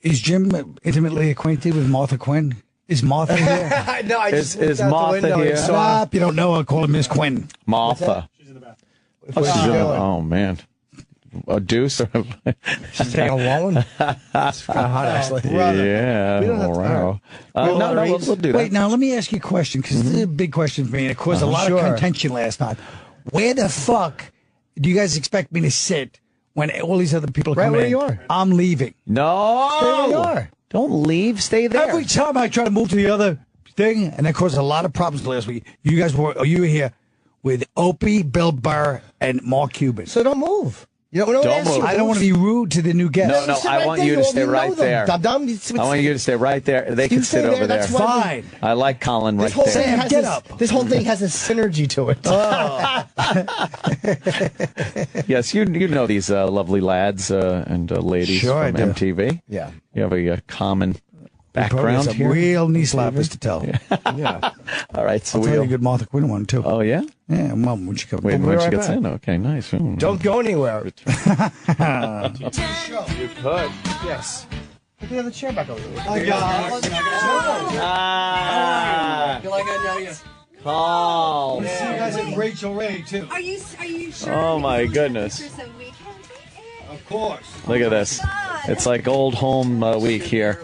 Is Jim intimately acquainted with Martha Quinn? Is Martha here? No, I just is Martha here? Stop! You don't know. I'll call her Miss Quinn. Martha. She's in the bathroom. Oh, man. A deuce? She's taking a long one? It's kind of hot, actually. Yeah. We don't have wow. We'll do that. Wait, now let me ask you a question, because this is a big question for me, and it caused a lot of contention last night. Where the fuck do you guys expect me to sit when all these other people come in? Right where you are. I'm leaving. No! Stay where you are. Don't leave. Stay there. Every time I try to move to the other thing, and that caused a lot of problems last week. You were here with Opie, Bill Burr, and Mark Cuban. So don't move. You know, Don't move. I don't want to be rude to the new guest. No, I want you to stay right there. I want you to stay right there. They can sit over there. Fine. I like Colin right whole there. Thing Get up. This whole thing has a synergy to it. Yes, you know these lovely lads and ladies Sure from MTV. Yeah. You have a common background Some here. real knee slappers to tell. Yeah. All right, so I'll tell you a good Martha Quinn one, too. Oh, yeah? Yeah, Mom, when she comes Wait, We'll be when she right gets back. in? Okay, nice. Don't go anywhere. You could. Yes. Put the other chair back over there. I got it. Ah, I feel like I know you. call. See you guys at Rachel Ray, too. Are you sure? Oh, my goodness. So we can take it? Of course. Look at this. It's like old home week here.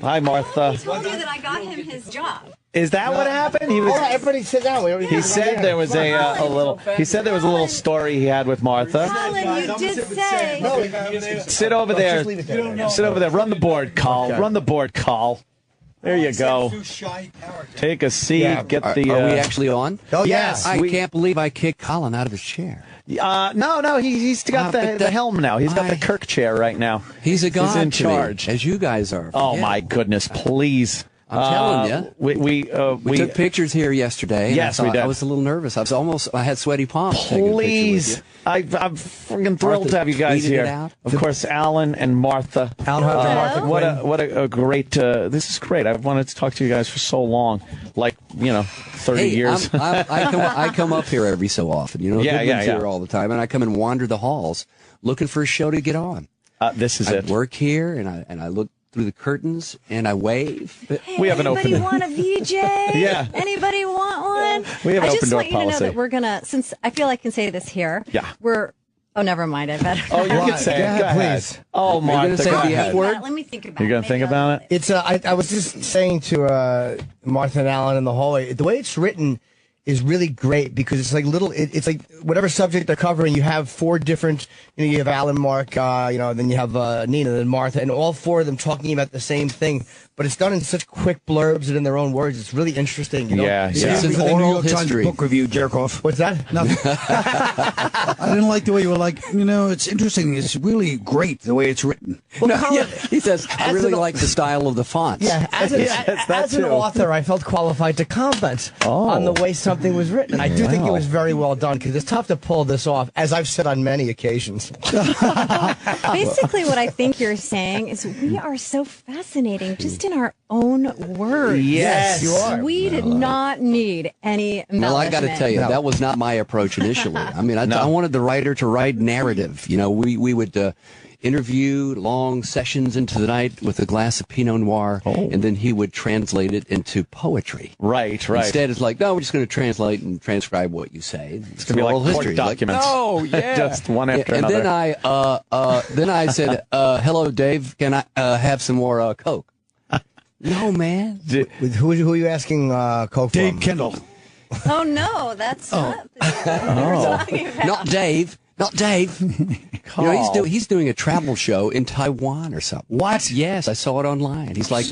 Hi, Martha. He told you that I got him his job. Is that what happened? He was. All right, everybody sit down. He said there was a little. He said there was a little story he had with Martha. Colin, you did say. Sit over there. Just leave it there. Sit over there. Run the board, Call. Run the board, Call. There you go. Take a seat. Yeah. Get Are the. we actually on? Oh, yes. I can't believe I kicked Colin out of his chair. No. He's got the helm now. He's got the Kirk chair right now. He's a god in to me, charge. as you guys are. Oh Yeah. my goodness! Please. I'm telling you. We took pictures here yesterday. And Yes, I we did. I was a little nervous. I had sweaty palms. Please. I'm freaking thrilled Martha to have you guys tweeted it here. out. Of course, Alan and Martha. What a great. This is great. I've wanted to talk to you guys for so long, like 30 Hey, years. I come up here every so often. You know, Goodman's here all the time, and I come and wander the halls looking for a show to get on. This is I it. work here, and I look through the curtains and I wave. Hey, We have an anybody open- want a VJ? Yeah. Anybody want one? We have an I open just door want you to know policy. that we're gonna. Since I feel I can say this here. Yeah. Oh, never mind. I better. Oh, you can say it. Go ahead. Please. Oh, Martha. gonna say go the ahead. F word? Let me think about it. You're gonna think about it? It's I was just saying to Martha and Alan in the hallway, the way it's written is really great because it's like it's like whatever subject they're covering, you have four different, you have Alan, Mark, then you have Nina, then Martha, and all four of them talking about the same thing, but it's done in such quick blurbs and in their own words. It's really interesting. Yeah. It's For an the New oral York Times history. book review, jerk off. What's that? Nothing. I didn't like the way you were like, it's interesting. It's really great the way it's written. Well, No, Colin, yeah, he says, I really an- like the style of the fonts. Yeah, as an author, I felt qualified to comment on the way something was written. And I do think it was very well done because it's tough to pull this off, as I've said on many occasions. Basically, what I think you're saying is we are so fascinating just in our own words. Yes, you are. We did not need any embellishment. Well, I got to tell you, that was not my approach initially. I mean, I wanted the writer to write narrative. We would interview long sessions into the night with a glass of Pinot Noir, and then he would translate it into poetry. Right. Instead, it's like, no, we're just going to translate and transcribe what you say. It's gonna be like oral court history. documents. Oh, yeah. Just one after and another. then I said, hello, Dave, can I have some more Coke? No, man. With who are you asking Coke Dave from? Kendall. Oh no, that's not what we were talking about. Not Dave. Not Dave. He's doing a travel show in Taiwan or something. What? Yes, I saw it online. He's like,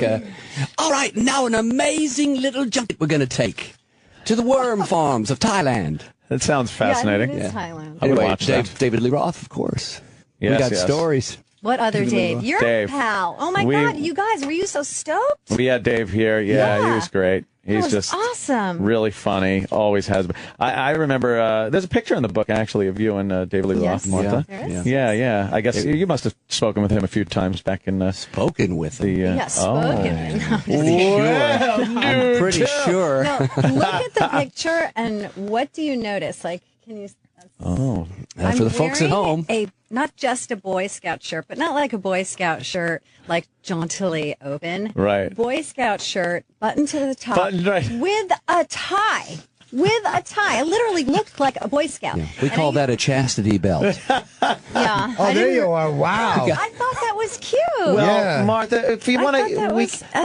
all right, now an amazing little junket we're going to take to the worm farms of Thailand. That sounds fascinating. Yeah, it is Thailand. I would Anyway, watch that. David Lee Roth, of course. Yes, we got yes. stories. What other Dave? You're Dave. a pal. Oh my We- God, you guys, were you so stoked? We had Dave here. Yeah, he was great. He's was just awesome. really funny. Always has been. I remember there's a picture in the book actually of you and David Lee Yes, Roth, Martha. there is. Yeah. I guess you must have spoken with him a few times back in Spoken with the. him. Yeah, spoken. I'm pretty sure. No, look at the picture and what do you notice? Like, can you? For the folks at wearing home. not just a Boy Scout shirt, but not like a Boy Scout shirt, like jauntily open. Right. Boy Scout shirt, button to the top, Button, right. with a tie. With a tie. I literally looked like a Boy Scout. Yeah, we call that a chastity belt. Yeah. Oh, there you are. Wow. I thought that was cute. Well, Yeah. Martha, if you want to,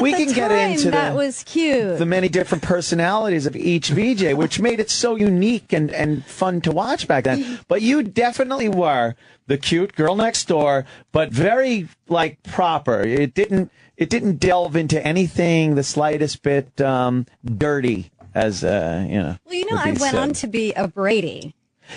we can get into that was cute. the many different personalities of each VJ, which made it so unique and fun to watch back then. But you definitely were the cute girl next door, but very proper. It didn't delve into anything the slightest bit dirty, as Well, I went on to be a Brady.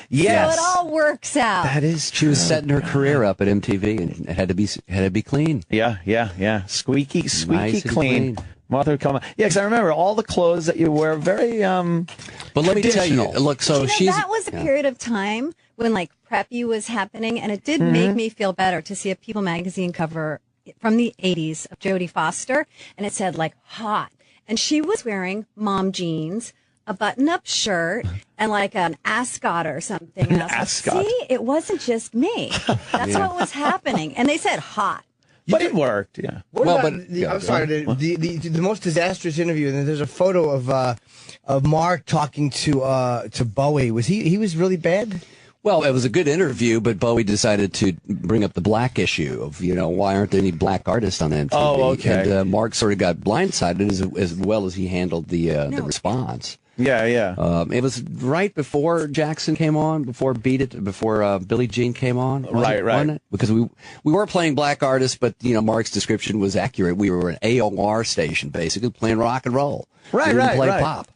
Yes. So it all works out. That is true. She was setting her career up at MTV, and it had to be clean. Yeah. Squeaky Nice and clean. Martha would come on. Yeah, because I remember all the clothes that you wear very But let me tell you, look, so that was a period of time when like Preppy was happening, and it did make me feel better to see a People magazine cover from the 80s of Jodie Foster, and it said like hot. And she was wearing mom jeans, a button-up shirt, and like an ascot or something. And I was ascot. like, see, it wasn't just me. That's what was happening. And they said hot. But it worked, yeah. I'm sorry. The most disastrous interview, and there's a photo of Mark talking to Bowie. Was he was really bad? Well, it was a good interview, but Bowie decided to bring up the black issue of, why aren't there any black artists on MTV? Oh, okay. And Mark sort of got blindsided as well as he handled the response. Yeah. It was right before Jackson came on, before Billie Jean came on. Wasn't it? Because we were playing black artists, but Mark's description was accurate. We were an AOR station, basically playing rock and roll. We didn't play pop.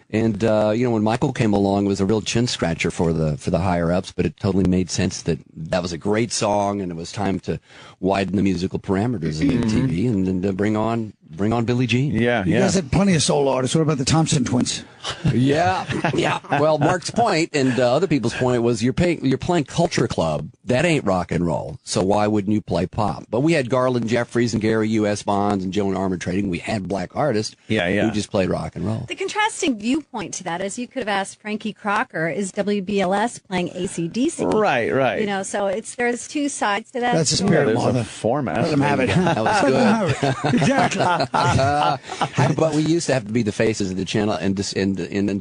And when Michael came along, it was a real chin scratcher for the higher ups, but it totally made sense that was a great song, and it was time to widen the musical parameters of MTV and bring on Billie Jean. Yeah. You guys had plenty of solo artists. What about the Thompson twins? Yeah. Well, Mark's point and other people's point was you're playing Culture Club. That ain't rock and roll. So why wouldn't you play pop? But we had Garland Jeffries and Gary U.S. Bonds and Joan Armatrading. We had black artists who just played rock and roll. The contrasting viewpoint to that is you could have asked Frankie Crocker, is WBLS playing AC/DC? Right. So there's two sides to that. That's the spirit, There's Martha. a format. Let them have it. That was good. Exactly. But we used to have to be the faces of the channel and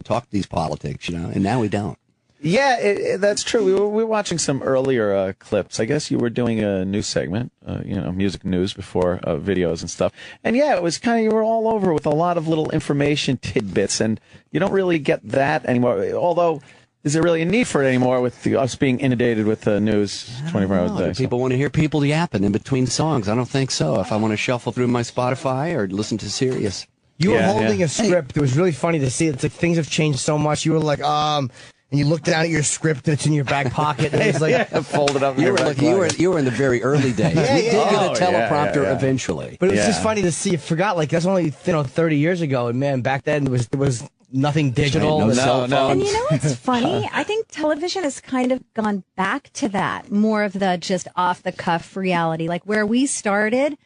talk these politics, and now we don't. Yeah, that's true. We were watching some earlier clips. I guess you were doing a news segment, music news before videos and stuff. And yeah, it was you were all over with a lot of little information tidbits, and you don't really get that anymore. Although, is there really a need for it anymore with us being inundated with the news 24 hours a day? People want to hear people yapping in between songs. I don't think so. If I want to shuffle through my Spotify or listen to Sirius. You were holding a script. It was really funny to see. It's like things have changed so much. You were like, and you looked down at your script and it's in your back pocket. And it was like folded up. You were in the very early days. We did get a teleprompter eventually. But it was just funny to see. I forgot, that's only 30 years ago. And man, back then there was nothing digital. No. And you know what's funny? I think television has kind of gone back to that, more of the just off the cuff reality, like where we started,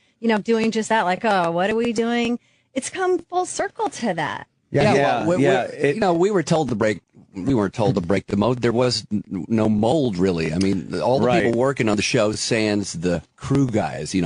doing just that, like, oh, what are we doing? It's come full circle to that. We were told to break. We weren't told to break the mold. There was no mold, really. I mean, all the people working on the show, sans the crew guys, the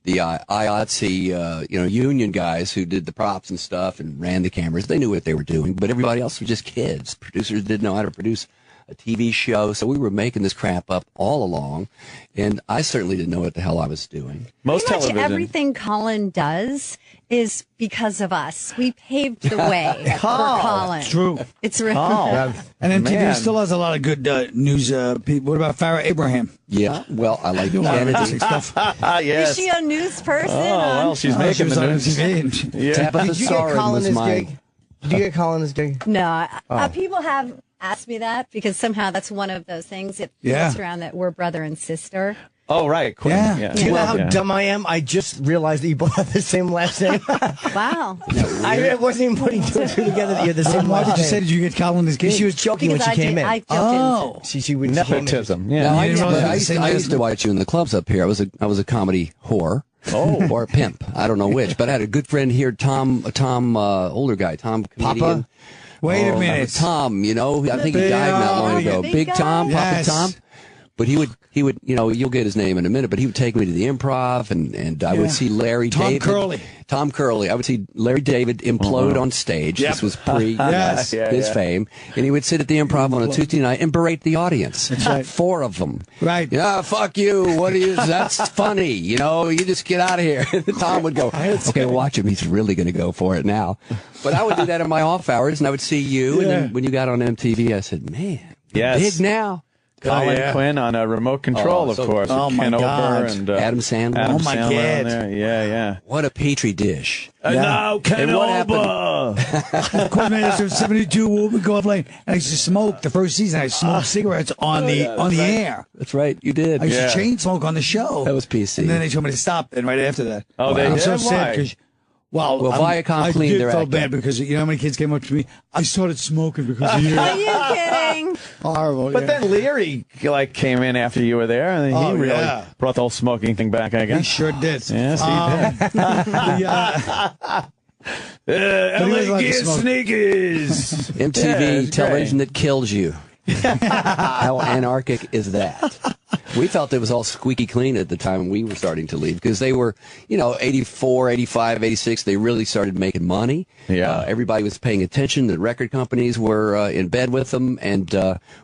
IOTC, union guys who did the props and stuff and ran the cameras. They knew what they were doing, but everybody else was just kids. Producers didn't know how to produce a TV show, so we were making this crap up all along, and I certainly didn't know what the hell I was doing. Most television, everything Colin does is because of us. We paved the way for Colin. True. It's really and MTV still has a lot of good news people. What about Farrah Abraham? Yeah, well, I like Kennedy stuff. Is she a news person? Oh, well, she's making the news. Tabitha Soren was mine. Did you get Colin his gig? No. People have asked me that because somehow that's one of those things that floats around that we're brother and sister. Oh, right. Quinn. Yeah. Do you know how dumb I am? I just realized that you both have the same last name. Wow. I wasn't even putting two and two together that you had the same Why last did you name. say, did you get Colin his gig? She was joking when she came in. I joked She when Nepotism. She came in. Yeah. I used to watch you in the clubs up here. I was a comedy whore. Or a pimp. I don't know which. But I had a good friend here, Tom, older guy, Tom, comedian. Papa? Wait a minute. Tom, I think he died not long ago. Big Tom, yes. Papa Tom. But he would, you'll get his name in a minute, but he would take me to the Improv, and I would see Larry David. Tom Curley. I would see Larry David implode on stage. Yep. This was pre his fame. And he would sit at the Improv on a Tuesday night and berate the audience. That's right. 4 of them. Right. Yeah, fuck you. That's funny. You just get out of here. Tom would go, okay, watch him. He's really going to go for it now. But I would do that in my off hours, and I would see you. And then when you got on MTV, I said, man, big now. Colin Quinn on a remote control, of course. Oh, my Ken God. Ober and Adam Sandler. Adam Oh, my Sandler God. on there. Yeah. What a petri dish. And now Ken And what Ober. Of course, man, after 72, we would go up late, and I used to smoke. The first season, I smoked cigarettes on the air. That's right. You did. I used to chain smoke on the show. That was PC. And then they told me to stop. And right after that, Oh, they I'm did? so Why? sad because. Well, Viacom I cleaned did their feel act bad up. because you know how many kids came up to me. I started smoking because of you. Are you kidding? Horrible. But yeah. then Leary came in after you were there, and he really brought the whole smoking thing back, I He guess. sure did. Yes, he did. LA get smoke. sneakers. MTV it's television great. that kills you. How anarchic is that? We felt it was all squeaky clean at the time we were starting to leave because they were, 84, 85, 86. They really started making money. Yeah. Everybody was paying attention. The record companies were in bed with them. And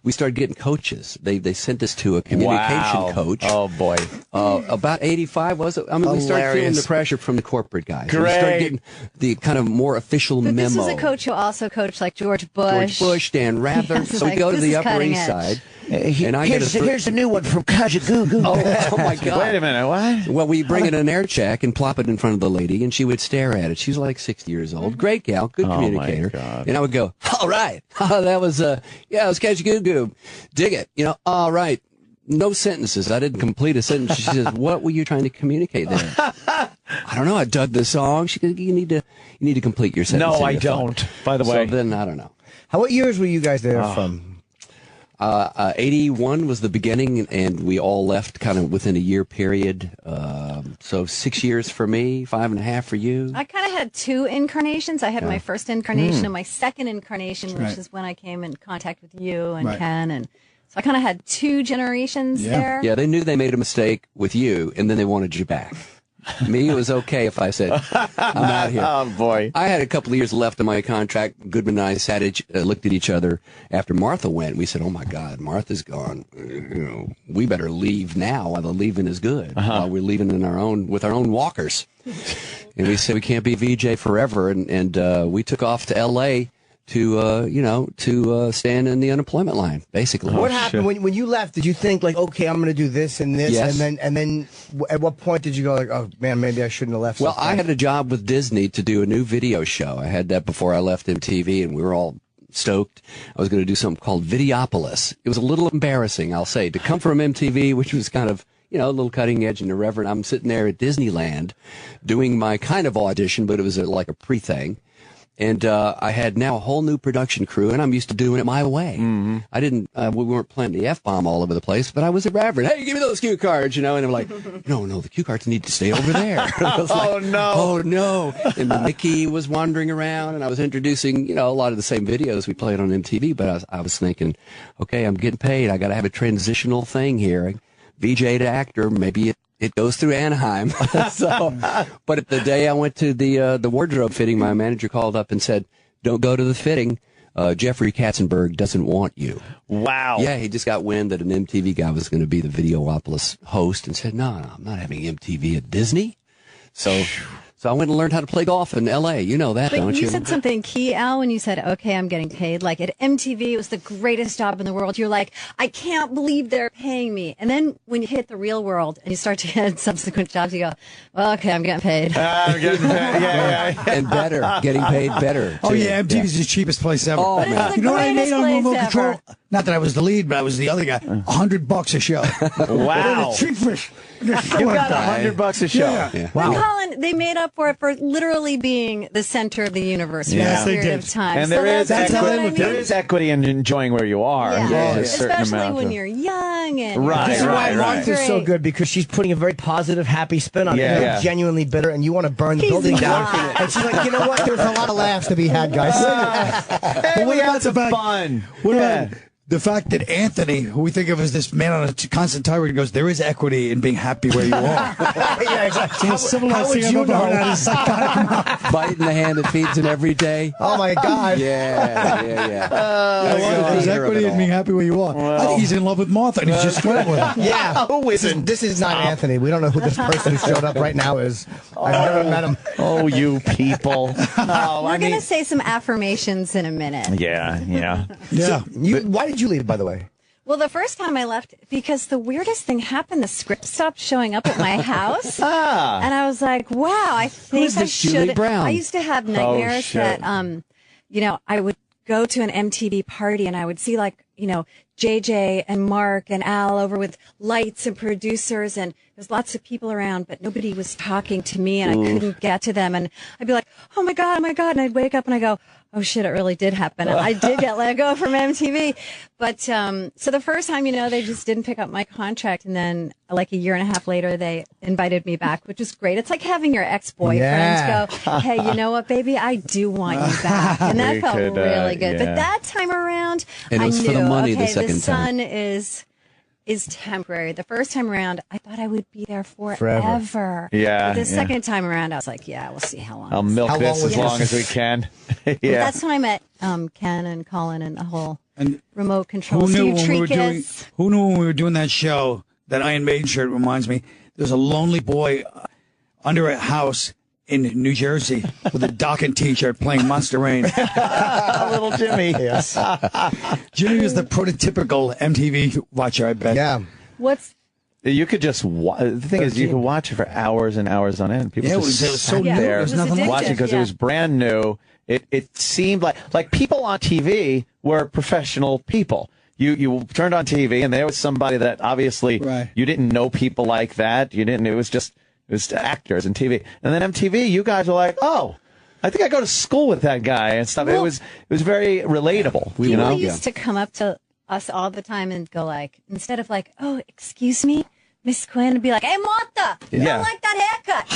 we started getting coaches. They sent us to a communication coach. Oh, boy. About 85, was it? I mean, we started feeling the pressure from the corporate guys. We started Great. getting the kind of more official But memo. this was a coach who also coached like George Bush. George Bush, Dan Rather. Yes, So we like, go to this the is Upper cutting East edge. Side. And I get Here's a new one from Kajagoogoo. Oh my God. Wait a minute, what? Well, we bring in an air check and plop it in front of the lady, and she would stare at it. She was like 60 years old. Great gal, good Oh, communicator. my God. And I would go, all right. That was, it was Kajagoogoo. Dig it. All right. No sentences. I didn't complete a sentence. She says, what were you trying to communicate there? I don't know. I dug the song. She goes, you need to complete your sentence. No, in I your thought." don't, by the way. So then, I don't know. What years were you guys there from? 81 was the beginning, and we all left kind of within a year period. So 6 years for me, 5.5 for you. I kind of had two incarnations. I had my first incarnation and my second incarnation, which Right. is when I came in contact with you and Right. Ken. And so I kind of had two generations Yeah. there. Yeah, they knew they made a mistake with you, and then they wanted you back. Me, it was okay if I said, I'm out here. Oh, boy. I had a couple of years left on my contract. Goodman and I looked at each other after Martha went. We said, oh, my God, Martha's gone. We better leave now while the leaving is good, while we're leaving with our own walkers. And we said, we can't be VJ forever. And we took off to L.A. to stand in the unemployment line, basically. What happened when you left? Did you think like, okay, I'm going to do this and this, Yes. and then at what point did you go like, oh man, maybe I shouldn't have left? Well, so I fast? had a job with Disney to do a new video show. I had that before I left MTV, and we were all stoked. I was going to do something called Videopolis. It was a little embarrassing, I'll say, to come from MTV, which was kind of, a little cutting edge and irreverent. I'm sitting there at Disneyland doing my kind of audition, but it was like a pre-thing. And I had now a whole new production crew, and I'm used to doing it my way. Mm-hmm. I didn't, we weren't planting the F-bomb all over the place, but I was irreverent. Hey, give me those cue cards, and I'm like, no, the cue cards need to stay over there. I was like, oh, no. And Mickey was wandering around, and I was introducing, a lot of the same videos we played on MTV, but I was thinking, okay, I'm getting paid. I got to have a transitional thing here. VJ to actor, maybe it goes through Anaheim. But the day I went to the wardrobe fitting, my manager called up and said, don't go to the fitting. Jeffrey Katzenberg doesn't want you. Wow. Yeah, he just got wind that an MTV guy was going to be the Videopolis host and said, no, I'm not having MTV at Disney. So I went and learned how to play golf in L.A. You know that, But don't you? you said something key, Al, when you said, okay, I'm getting paid. Like at MTV, it was the greatest job in the world. You're like, I can't believe they're paying me. And then when you hit the real world and you start to get subsequent jobs, you go, well, okay, I'm getting paid. I'm getting paid. Yeah. And better, getting paid better. Oh too. yeah, MTV's the cheapest place ever. Oh, But man. it's the You know what I made greatest on place remote ever. control? Not that I was the lead, but I was the other guy. $100 a show. Wow. Cheap fish. You got $100 a show. Yeah. But Colin, they made up for it for literally being the center of the universe for Yes, a they period did. of time. And So there is that's how what they I looked mean. at there is equity in enjoying where you are. Yeah. There's a certain Especially amount when of- you're young and Right, This is why right. Martha's so good because she's putting a very positive, happy spin on it. Yeah, And yeah. you're genuinely bitter, and you want to burn the He's building down. not. And she's like, you know what? There's a lot of laughs to be had, guys. Hey, we about had some the fact- fun. What Yeah. about the fact that Anthony, who we think of as this man on a constant tirade, goes, there is equity in being happy where you are. Yeah, exactly. How, How would you know? Biting the hand that feeds him every day. Oh my God! Yeah. There's equity in being happy where you are. I think he's in love with Martha, and he's just flirting with her. Yeah. Who isn't? This is not Anthony. We don't know who this person who showed up right now is. I've never met him. Oh, you people. Oh, We're going to say some affirmations in a minute. Yeah. Yeah. Why did you leave, by the way? Well, the first time I left, because the weirdest thing happened, the script stopped showing up at my house. And I was like, wow, I think I should. I used to have nightmares that, I would go to an MTV party and I would see JJ and Mark and Al over with lights and producers, and there's lots of people around, but nobody was talking to me and I couldn't get to them. And I'd be like, oh my God. And I'd wake up and I go, oh shit, it really did happen. I did get let go from MTV. But, so the first time, they just didn't pick up my contract. And then like a year and a half later, they invited me back, which was great. It's like having your ex-boyfriend go, hey, you know what, baby? I do want you back. And that felt really good. But that time around, and it was I knew, for the money okay, the second the sun time. is temporary. The first time around, I thought I would be there forever. Yeah. But the second time around, I was like, yeah, we'll see how long. I'll milk this as long as we can. But that's when I met Ken and Colin and the whole remote control. Who knew when we were doing that show? That Iron Maiden shirt reminds me. There's a lonely boy under a house in New Jersey with a Dokken t-shirt playing Monster Rain. Little Jimmy. Yes. Jimmy was the prototypical MTV watcher, I bet. Yeah. You could just the thing is, you could watch it for hours and hours on end. People just it was so sat there watching because it was Yeah. brand new. It seemed like people on TV were professional people. You turned on TV and there was somebody that obviously you didn't know people like that. You didn't. It was actors and TV. And then MTV, you guys were like, oh, I think I go to school with that guy and stuff. Well, it was very relatable. People used to come up to us all the time and go like, instead of like, oh, excuse me, Miss Quinn, would be like, hey, Martha, I don't like that haircut.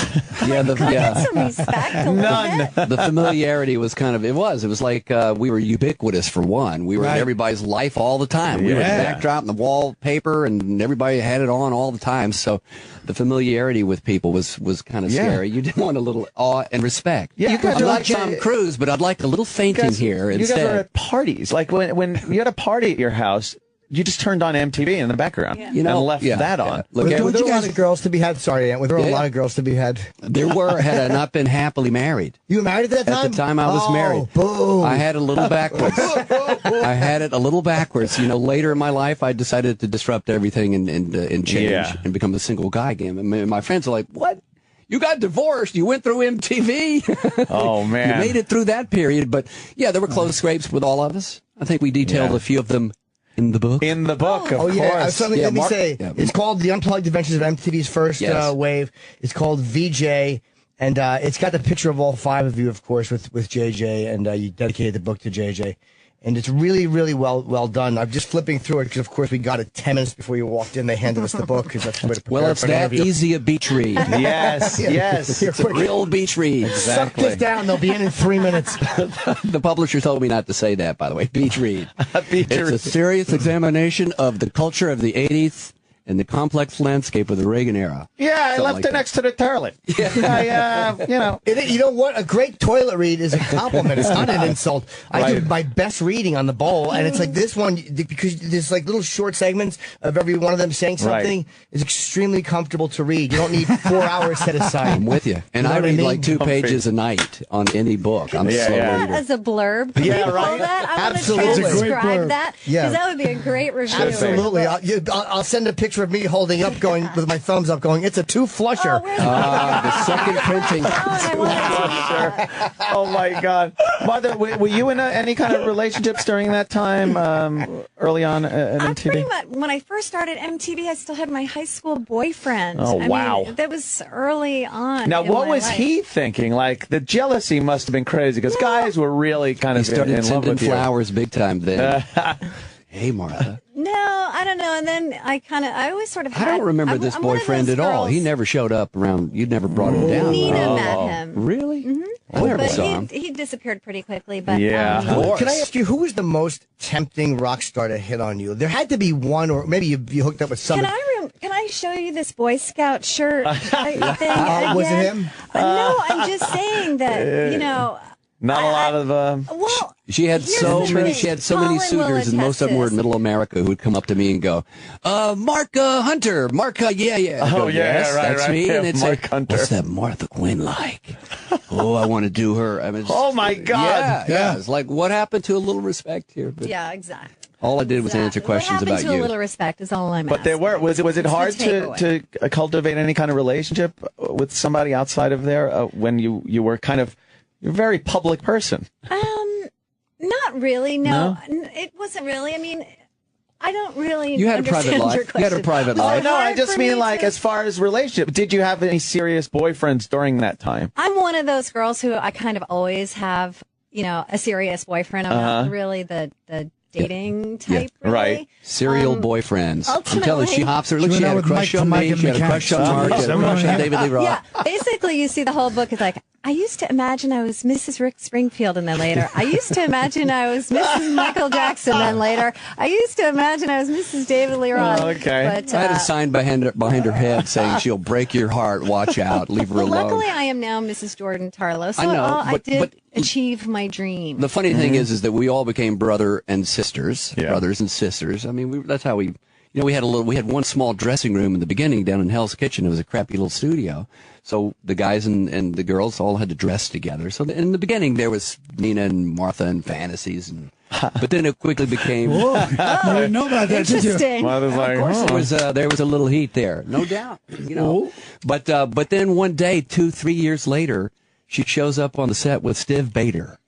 Get some respect. None. The familiarity was it was like we were ubiquitous for one. We were in everybody's life all the time. We were the backdrop and the wallpaper, and everybody had it on all the time. So the familiarity with people was kind of scary. You did want a little awe and respect. Yeah, you guys I'm like Tom Cruise, but I'd like a little fainting here instead. You guys are at parties. Like when you had a party at your house, you just turned on MTV in the background and left that on. Look, were there a lot of girls to be had? Sorry, Aunt. Were there a lot of girls to be had? There were, had I not been happily married. You were married at that time? At the time I was married. Boom. I had a little backwards. I had it a little backwards. Later in my life, I decided to disrupt everything and change and become a single guy again. And my friends are like, what? You got divorced. You went through MTV. Oh, man. You made it through that period. But, there were close scrapes with all of us. I think we detailed a few of them in the book. In the book, of course. Let me say, it's called The Unplugged Adventures of MTV's First Wave. It's called VJ, and it's got the picture of all five of you, of course, with JJ, and you dedicated the book to JJ. And it's really, really well done. I'm just flipping through it because, of course, we got it 10 minutes before you walked in. They handed us the book because that's the way to prepare it's for an that interview. easy a beach read. Yes. It's a real beach read. Suck this down. They'll be in 3 minutes. The publisher told me not to say that, by the way. Beach read. It's a serious examination of the culture of the 80s and the complex landscape of the Reagan era. Yeah, I left it next to the toilet. Yeah. You know what? A great toilet read is a compliment. It's not an insult. I do my best reading on the bowl, and it's like this one, because there's like little short segments of every one of them saying something, is extremely comfortable to read. You don't need 4 hours set aside. I'm with you. And I read like 2 pages a night on any book. I'm a slow reader. As a blurb. Can we pull that? I want to transcribe that, because that would be a great review. Absolutely. I'll send a picture of me holding up, going with my thumbs up, going, it's a 2-flusher. The second printing. Oh my God, Mother, were you in any kind of relationships during that time, early on at MTV? Pretty much, when I first started MTV, I still had my high school boyfriend. Oh, wow. That was early on. Now, what was he thinking? Like, the jealousy must have been crazy, because guys were really kind of in love with you. Flowers big time then. Hey, Martha. No, I don't know. And then I always sort of I don't remember this boyfriend at all. He never showed up around. You never brought him down. Nina met him. Really? Mm-hmm. I never saw him. He disappeared pretty quickly. But Can I ask you, who was the most tempting rock star to hit on you? There had to be one, or maybe you hooked up with somebody. Can I show you this Boy Scout shirt thing? Was it him? No, I'm just saying that, Not a lot of. Well, she had so many. She had so many Colin suitors, and most of them were in Middle America who would come up to me and go, "Mark Hunter, Mark, yeah." Oh, go, yeah, yes, right, that's right. me. Yeah, And it's Mark like, Hunter. what's that Martha Quinn like? Oh, I want to do her. I mean, Oh my God! Yeah. It's like, what happened to a little respect here? But yeah, exactly. All I did was answer questions about to you. A little respect is all I'm But there were was it hard to cultivate any kind of relationship with somebody outside of there when you were kind of you're a very public person? Not really. No, it wasn't really. I mean, I don't really. You had a private life. You had a private life. No, I just mean like as far as relationship. Did you have any serious boyfriends during that time? I'm one of those girls who I kind of always have, a serious boyfriend. I'm not really the dating type, really. Right? Serial boyfriends. I'm telling you, ultimately- she hops her. Look, she had a crush on me. She had a crush on Mark. She had a crush on David Lee Roth. Yeah, basically, you see the whole book is like, I used to imagine I was Mrs. Rick Springfield, and then later, I used to imagine I was Mrs. Michael Jackson, then later, I used to imagine I was Mrs. David Lee Roth. Okay. But, I had a sign behind her head saying she'll break your heart. Watch out. Leave her alone. luckily, I am now Mrs. Jordan Tarlow, so I know, I but- did but- achieve my dream. The funny thing is that we all became brother and sisters. Yeah. Brothers and sisters. I mean, that's how we. We had one small dressing room in the beginning down in Hell's Kitchen. It was a crappy little studio. So the guys and the girls all had to dress together. So in the beginning, there was Nina and Martha and fantasies. But then it quickly became. I didn't know about that, did you? Interesting. Mother's like, Of course, there was a little heat there, no doubt. But then one day, 2-3 years later, she shows up on the set with Steve Bader.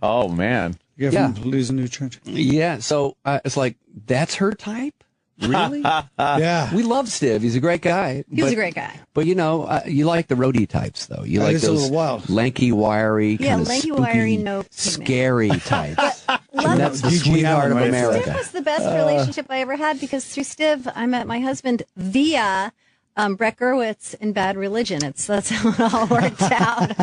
oh man. From Losing Nutrients. Yeah, so it's like that's her type. Really? Yeah. We love Steve. He's a great guy. He was a great guy. But you like the roadie types, though. You like is a those little wild. lanky, wiry, Yeah, kind of lanky, spooky, wiry, no pigment. scary types. Love That's the Gigi sweetheart of Allen, right? America. Steve was the best relationship I ever had because through Steve, I met my husband via Brett Gurewitz in Bad Religion. That's how it all worked out.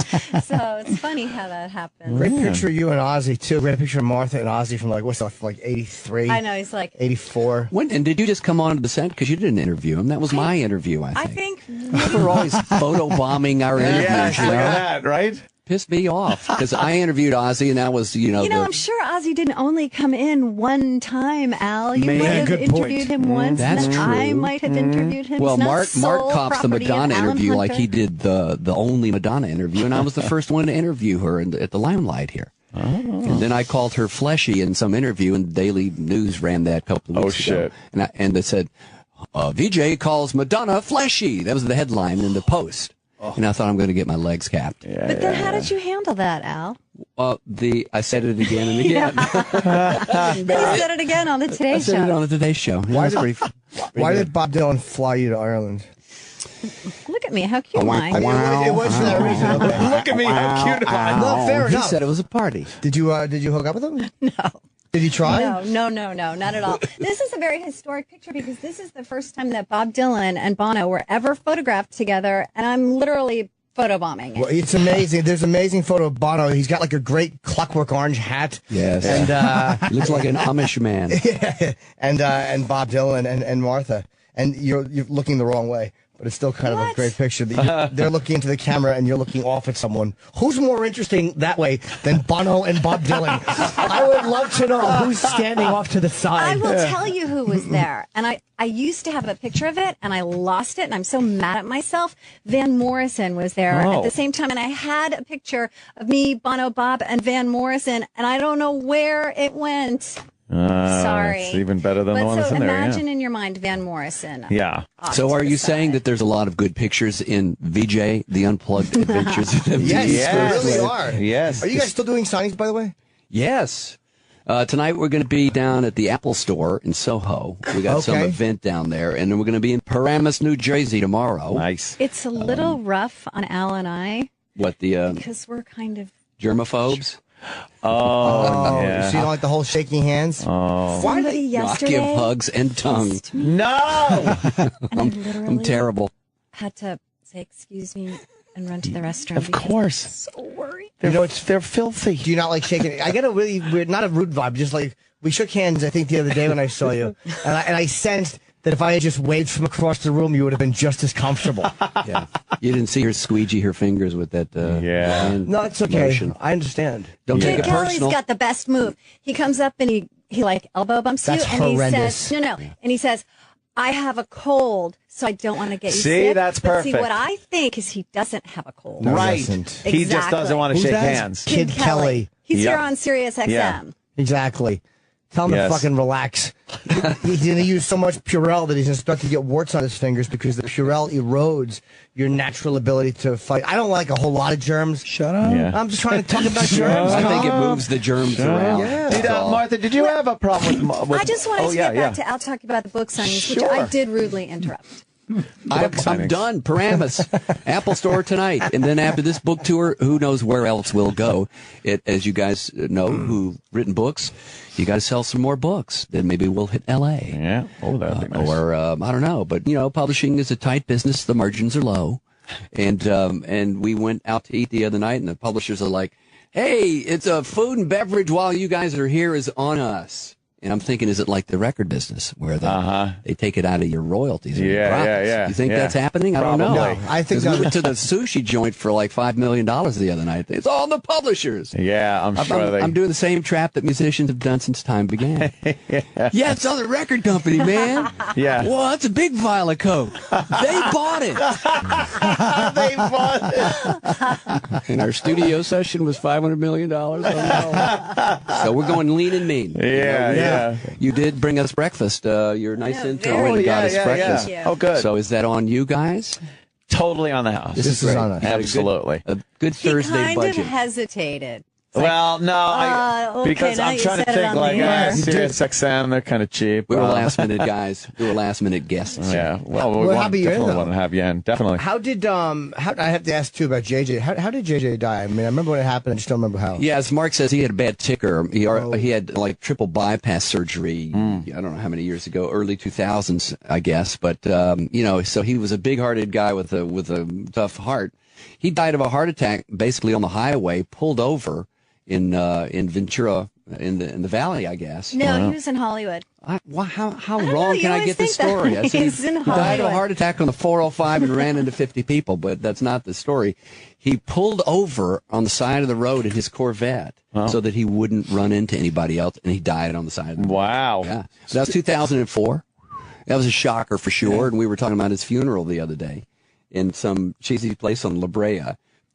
So it's funny how that happened. Great picture of you and Ozzy, too. Great picture of Martha and Ozzy from what's that, from 83? I know, he's like, 84. And did you just come on to the set? Because you didn't interview him. That was my interview, I think. We're always photobombing our interviews, Yes, look at that, right? Pissed me off because I interviewed Ozzy and that was, I'm sure Ozzy didn't only come in one time, Al. You Man, might have good interviewed point. him once. That's and true. I might have interviewed him. Well, He's not Mark sole cops the property of Madonna Alan interview like Hunter. he did the only Madonna interview, and I was the first one to interview her at the Limelight here. Oh. And then I called her fleshy in some interview, and the Daily News ran that a couple of weeks ago. Shit. And they said, VJ calls Madonna fleshy. That was the headline in the Post. Oh. And I thought I'm going to get my legs capped. But then how did you handle that, Al? I said it again and again. Then he said it again on the Today I said it Show. on the Today Show. Why did Bob Dylan fly you to Ireland? Look at me. How cute am I? It was for that reason. Okay. Look at me, how cute am I? No, fair He enough. said it was a party. Did you hook up with him? No. Did he try? No, not at all. This is a very historic picture because this is the first time that Bob Dylan and Bono were ever photographed together, and I'm literally photobombing it. Well, it's amazing. There's an amazing photo of Bono. He's got like a great clockwork orange hat. Yes. And He looks like an Amish man. and Bob Dylan and Martha. And you're looking the wrong way. But it's still kind of a great picture. They're looking into the camera and you're looking off at someone. Who's more interesting that way than Bono and Bob Dylan? I would love to know who's standing off to the I side. will tell you who was there. And I used to have a picture of it, and I lost it, and I'm so mad at myself. Van Morrison was there at the same time, and I had a picture of me, Bono, Bob, and Van Morrison, and I don't know where it went. Sorry. It's even better than the one that's in there. Imagine in your mind Van Morrison. Yeah. So are you saying that there's a lot of good pictures in VJ, The Unplugged Adventures of MTV? Yes, there really are. Yes. Are you guys still doing signings, by the way? Yes. Tonight we're going to be down at the Apple Store in Soho. We got some event down there, and then we're going to be in Paramus, New Jersey tomorrow. Nice. It's a little rough on Al and I. What, the because we're kind of germaphobes? Yeah. So you don't like the whole shaking hands? somebody I yesterday. give hugs and tongue. kissed me, No! and I literally I'm terrible. had to say excuse me and run to the restroom. Of because course. I'm so worried. They're filthy. Do you not like shaking? I get a really weird, not a rude vibe, just like we shook hands, I think, the other day when I saw you. And I sensed that if I had just waved from across the room, you would have been just as comfortable. Yeah. You didn't see her squeegee her fingers with that hand No, it's okay. motion. I understand. Don't take Kid it Kelly's personal. got the best move. He comes up and he like elbow bumps That's you, and horrendous. he says, "No," and he says, "I have a cold, so I don't want to get you See, sick." that's But perfect. See, what I think is he doesn't have a cold. No, he Right. doesn't. He just Exactly. doesn't want to Who's shake that? hands. Kid Kelly. He's Yep. here on Sirius XM. Yeah. Exactly. Tell him to fucking relax. He's going to use so much Purell that he's going to start to get warts on his fingers because the Purell erodes your natural ability to fight. I don't like a whole lot of germs. Shut up. Yeah. I'm just trying to talk about germs. I think it moves the germs around. Yeah. Martha, did you have a problem with I just wanted to get back to Al talking about the book signings, which I did rudely interrupt. I'm done. Paramus, Apple Store tonight, and then after this book tour, who knows where else we'll go? As you guys know, who've written books, you got to sell some more books. Then maybe we'll hit L.A. Yeah. Oh, that'd be nice. Or I don't know, but publishing is a tight business. The margins are low, and we went out to eat the other night, and the publishers are like, "Hey, it's a food and beverage while you guys are here is on us." And I'm thinking, is it like the record business where they take it out of your royalties? Yeah. You think that's happening? I don't know. No, I think we went to the sushi joint for like $5 million the other night. It's all the publishers. Yeah, I'm sure I'm doing the same trap that musicians have done since time began. Yeah, it's on the record company, man. Yeah. Well, that's a big vial of Coke. They bought it. They bought it. And our studio session was $500 million. Oh, no. So we're going lean and mean. Yeah. You did bring us breakfast. Your nice intern got us breakfast. Yeah. Oh, good. So is that on you guys? Totally on the house. This is on us. Absolutely. A good Thursday He budget. kind of hesitated. Well, no, okay, because now I'm you trying to said it think on the like air. Sirius XM, they're kind of cheap. We were last minute guys. We were last minute guests. Yeah. Well, We're happy you're in, definitely though. want to have you in. Definitely. How did I have to ask too about JJ? How did JJ die? I mean, I remember when it happened. I just don't remember how. Yeah, as Mark says, he had a bad ticker. He had like triple bypass surgery. I don't know how many years ago, early 2000s, I guess. But so he was a big-hearted guy with a tough heart. He died of a heart attack, basically on the highway, pulled over in Ventura in the valley, I guess. No, he was in Hollywood. How don't wrong know, can I you get this always think story? that I said he's in he died of a Hollywood. heart attack on the 405 and ran into 50 people, but that's not the story. He pulled over on the side of the road in his Corvette so that he wouldn't run into anybody else, and he died on the side of the road. Wow. Yeah. So that was 2004. That was a shocker for sure, and we were talking about his funeral the other day in some cheesy place on La Brea.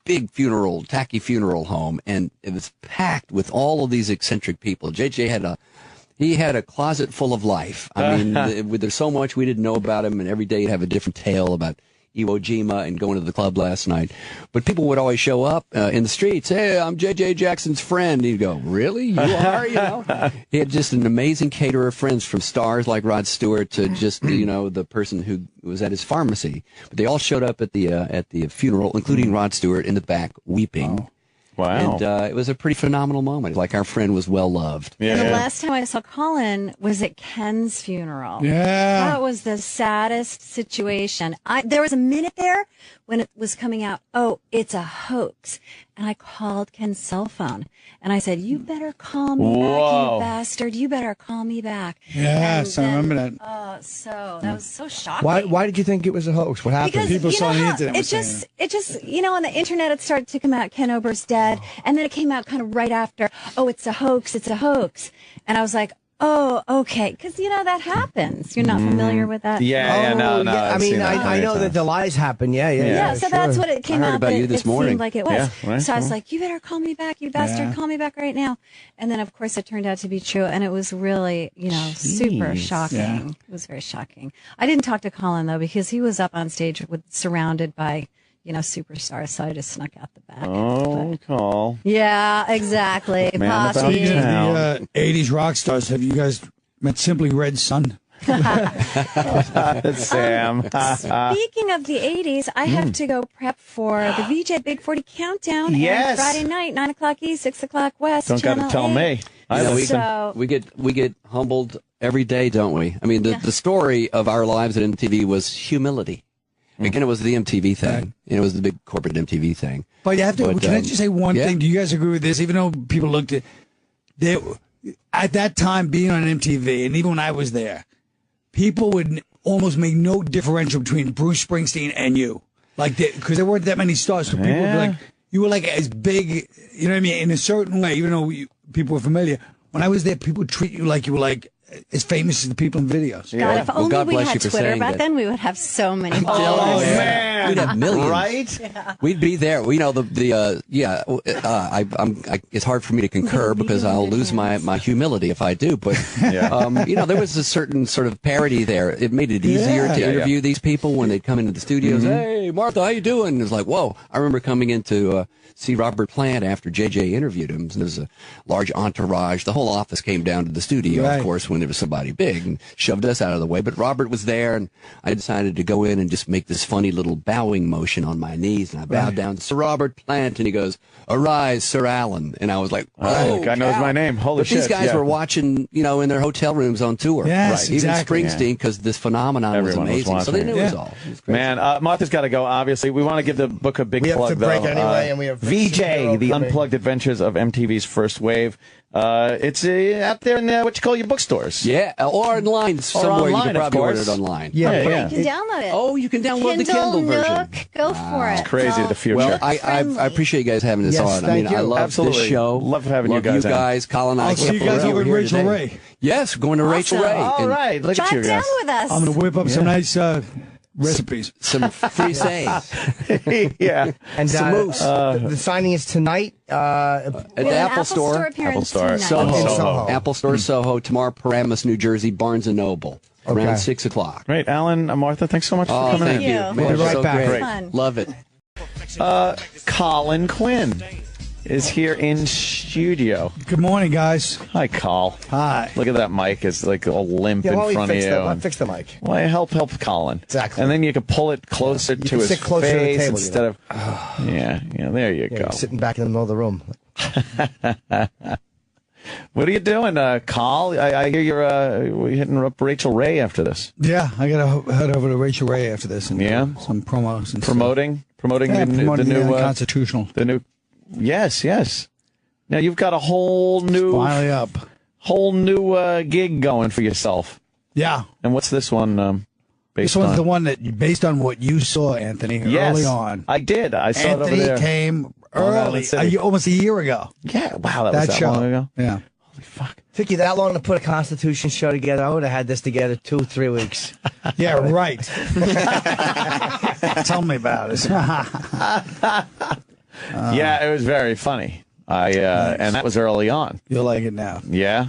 Big funeral, tacky funeral home, and it was packed with all of these eccentric people. JJ had a closet full of life. I mean, there's so much we didn't know about him, and every day he'd have a different tale about Iwo Jima and going to the club last night. But people would always show up in the streets. Hey, I'm JJ Jackson's friend. And he'd go, really? You are? He had just an amazing caterer of friends, from stars like Rod Stewart to just the person who was at his pharmacy. But they all showed up at the funeral, including Rod Stewart in the back, weeping. Wow. And it was a pretty phenomenal moment. Like, our friend was well loved. And the last time I saw Colin was at Ken's funeral. Yeah. That was the saddest situation. There was a minute there when it was coming out, oh, it's a hoax. And I called Ken's cell phone. And I said, you better call me back, you bastard. You better call me back. Yes, I remember that. Oh, so that was so shocking. Why did you think it was a hoax? What happened? Because People you saw know on the how internet it just on the internet it started to come out Ken Ober's dead, and then it came out kind of right after, oh, it's a hoax, and I was like, oh, okay, because that happens. You're not familiar with that. No. I mean, I know that the lies happen. Yeah. So that's what it came I heard out. about that you this it morning. seemed like it was. Yeah, right. So I was like, you better call me back, you bastard. Call me back right now. And then, of course, it turned out to be true. And it was really, super shocking. Yeah. It was very shocking. I didn't talk to Colin, though, because he was up on stage surrounded by, superstars. So I just snuck out the back. Oh, call. Yeah, exactly. Man about Posse. town. The 80s rock stars, have you guys met Simply Red Sun? That's Sam. Speaking of the 80s, I have to go prep for the VJ Big 40 Countdown. Yes. And Friday night, 9 o'clock East, 6 o'clock West. Don't got to Channel tell 8. me. We get humbled every day, don't we? I mean, the story of our lives at MTV was humility. Again, it was the MTV thing. It was the big corporate MTV thing. But you have to. Can I just say one yeah. thing? Do you guys agree with this? Even though people looked at that time being on MTV, and even when I was there, people would almost make no differential between Bruce Springsteen and you, like because there weren't that many stars. So people would be like, you were like as big, you know what I mean, in a certain way. Even though people were familiar. When I was there, people would treat you like you were like as famous as the people in videos. God, if only God we bless had you for Twitter saying back that. then, we would have so many Oh, followers. man. We'd have millions. Right? Yeah. We'd be there. You know, it's hard for me to concur because I'll lose my humility if I do. But, you know, there was a certain sort of parody there. It made it easier to interview these people when they'd come into the studios. Hey, Martha, how you doing? It was like, whoa. I remember coming in to see Robert Plant after JJ interviewed him. There was a large entourage. The whole office came down to the studio, of course, when there was somebody big and shoved us out of the way. But Robert was there, and I decided to go in and just make this funny little bowing motion on my knees. And I bowed down to Sir Robert Plant, and he goes, "Arise, Sir Alan." And I was like, oh, the guy knows my name. Holy but shit. These guys were watching, you know, in their hotel rooms on tour. Yes, Even exactly. Springsteen, because this phenomenon Everyone was was amazing. So they watching. knew it was all. It was crazy. Man, Martha's got to go, obviously. We want to give the book a big We have plug, to break though. anyway, and we have VJ, The coming. Unplugged Adventures of MTV's First Wave. It's out there in what you call your bookstores. Yeah, or online somewhere. You online, can of probably order course. it online. Yeah. You can download it. Oh, you can download the Kindle version. Nook, go for it. It's crazy, the future. Well, I appreciate you guys having this Yes, on. I thank mean, you. I love Absolutely. this show. Love having you guys on. Colin, I'll see you guys over at Rachel Ray. Yes, going to Rachel Ray. Awesome. All And right. Look at Drive you down guys. with us. I'm going to whip up some nice recipes. Some free sayings Yeah. And Some moose. the signing is tonight. at We the have an Apple Store. appearance Apple Store. tonight. Soho. In Soho. Apple Store, Soho. Tomorrow, Paramus, New Jersey, Barnes & Noble. Around Okay. 6 o'clock. Great. Alan, Martha, thanks so much for coming thank in. you. Man, We'll be right so back. great. Fun. Love it. Colin Quinn is here in studio. Good morning, guys. Hi, Col. Hi. Look at that mic. It's like all limp Yeah, in why don't we front of fix you. the, and- fix the mic? Why help Colin? Exactly. And then you can pull it closer to can his sit closer to the face table, instead of. Yeah, there you Yeah, go. you're sitting back in the middle of the room. What are you doing, Col? I hear you're hitting up Rachel Ray after this. Yeah, I got to head over to Rachel Ray after this and Yeah? do some promos and Promoting stuff. the new Unconstitutional. the new. Yes. Now you've got a whole new Finally up. gig going for yourself. Yeah. And what's this one based This one's on? the one that, based on what you saw, Anthony, Yes, early on. I did. I saw it over Anthony there. came Long Island early, City. almost a year ago. Yeah. Wow. That was that show. long ago. Yeah. Holy fuck. Took you that long to put a Constitution show together? I would have had this together 2-3 weeks. Yeah, right. Tell me about it. Yeah, it was very funny. And that was early on. You'll like it now. Yeah.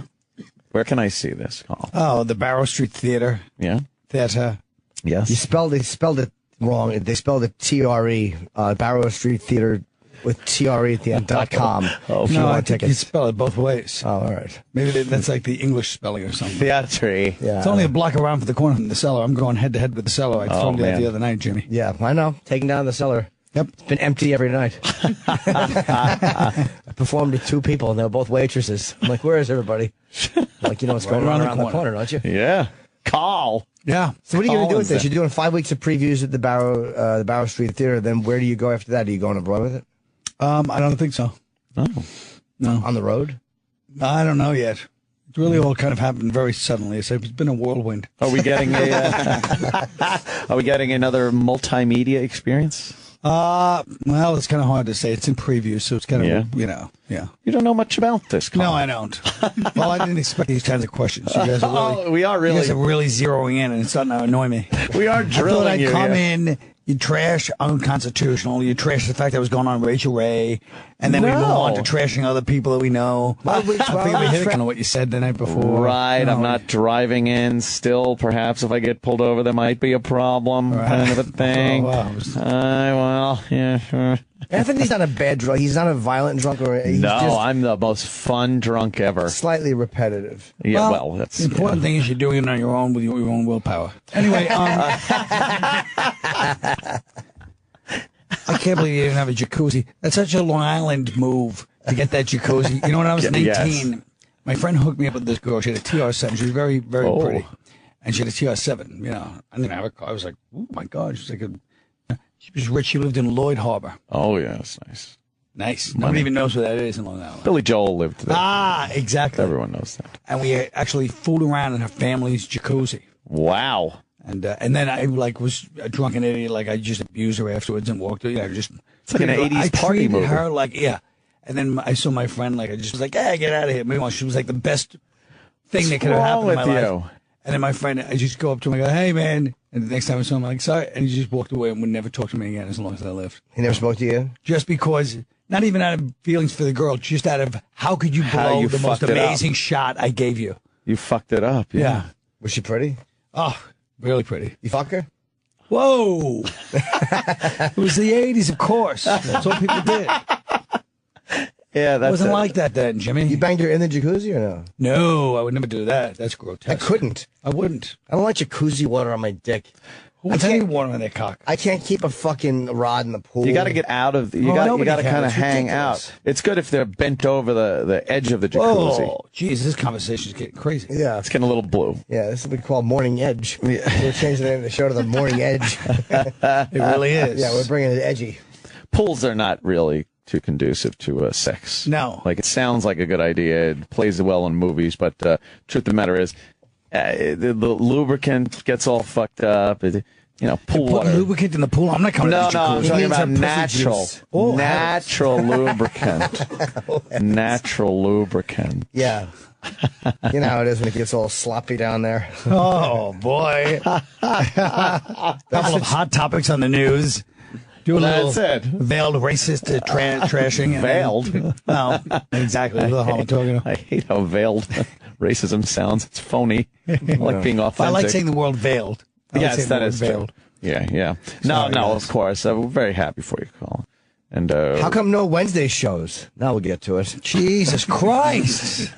Where can I see this, Col? Oh, the Barrow Street Theater. Yeah. Theater. Yes. They spelled it wrong. They spelled it T-R-E, Barrow Street Theater with T-R-E at the end, .com. Oh, if you No, I want think you tickets. spell it both ways. Oh, all right. Maybe that's like the English spelling or something. Theatre. Yeah. It's only a block around from the corner from the cellar. I'm going head to head with the cellar. I told you that man. the other night, Jimmy. Yeah, I know. Taking down the cellar. Yep. It's been empty every night. I performed to 2 people, and they were both waitresses. I'm like, where is everybody? I'm like, you know what's going on around the corner, don't you? Yeah. Col. Yeah. So what are you going to do with Colin's this? You're doing 5 weeks of previews at the Barrow Street Theater. Then where do you go after that? Are you going abroad with it? I don't think so. Oh. No. On the road? I don't know yet. It really all kind of happened very suddenly. It's been a whirlwind. Are we getting Are we getting another multimedia experience? Well, it's kind of hard to say. It's in preview, so it's kind of, yeah. You don't know much about this, Col. No, I don't. Well, I didn't expect these kinds of questions. You guys are really, We are you really. guys are really zeroing in, and it's starting to annoy me. We are I thought drilling I'd you come here. in, you trash unconstitutional, you trash the fact that was going on with Rachel Ray, and then we move No. on to trashing other people that we know. I think we hit kind of what you said the night before. Right, No, I'm not driving in still. Perhaps if I get pulled over, there might be a problem, kind of a thing. Oh, wow. Well, yeah, sure. Anthony's not a bad drunk. He's not a violent drunk, or he's No, just I'm the most fun drunk ever. slightly repetitive. Yeah, well, that's The important thing is you're doing it on your own with your own willpower. Anyway, I can't believe you didn't have a jacuzzi. That's such a Long Island move to get that jacuzzi. You know, when I was 19, Yes. my friend hooked me up with this girl. She had a TR7. She was very, very Oh. pretty. And she had a TR7. You know, I didn't have a car. I was like, oh, my God. She was like she was rich. She lived in Lloyd Harbor. Oh, yeah, that's nice. Nice. Nobody even knows where that is in Long Island. Billy Joel lived there. Ah, exactly. Everyone knows that. And we actually fooled around in her family's jacuzzi. Wow. And then I was a drunken idiot. Like I just abused her afterwards and walked her. You know, just It's like an 80s party treated movie. her like And then I saw my friend. Like I just was like, "Hey, get out of here!" Meanwhile, she was like the best thing that could have happened in my life. you? And then my friend, I just go up to him and go, "Hey, man." And the next time I saw him, I'm like, "Sorry." And he just walked away and would never talk to me again as long as I lived. He never spoke to you? Just because, not even out of feelings for the girl, just out of how could you blow the most amazing shot I gave you? You fucked it up. Yeah. Was she pretty? Oh, really pretty. You fuck her? Whoa. It was the 80s, of course. That's what people did. Yeah, It wasn't like that then, Jimmy. You banged her in the jacuzzi or no? No, I would never do that. That's grotesque. I couldn't. I wouldn't. I don't like jacuzzi water on my dick. Who wants any water on their cock? I can't keep a fucking rod in the pool. You got to get out of. You got to kind of hang out. It's good if they're bent over the edge of the jacuzzi. Oh, geez, this conversation is getting crazy. Yeah, it's getting a little blue. Yeah, this is what we call Morning Edge. We're changing the name of the show to the Morning Edge. It really is. Yeah, we're bringing it edgy. Pools are not really too conducive to sex. No. Like, it sounds like a good idea. It plays well in movies, but truth of the matter is, the lubricant gets all fucked up. Pool water. Put lubricant in the pool? I'm not coming to the No, I'm jacuzzi. talking about natural lubricant. Natural lubricant. Yeah. You know how it is when it gets all sloppy down there. Oh, boy. Couple of hot topics on the news. Do a little veiled racist trashing. Veiled? No, exactly. That's what I'm talking about. I hate how veiled racism sounds. It's phony. I like being authentic. I like saying the word veiled. Yes, that is veiled. Yeah. No, of course. We're very happy for you, Colin. And how come no Wednesday shows? Now we'll get to it. Jesus Christ.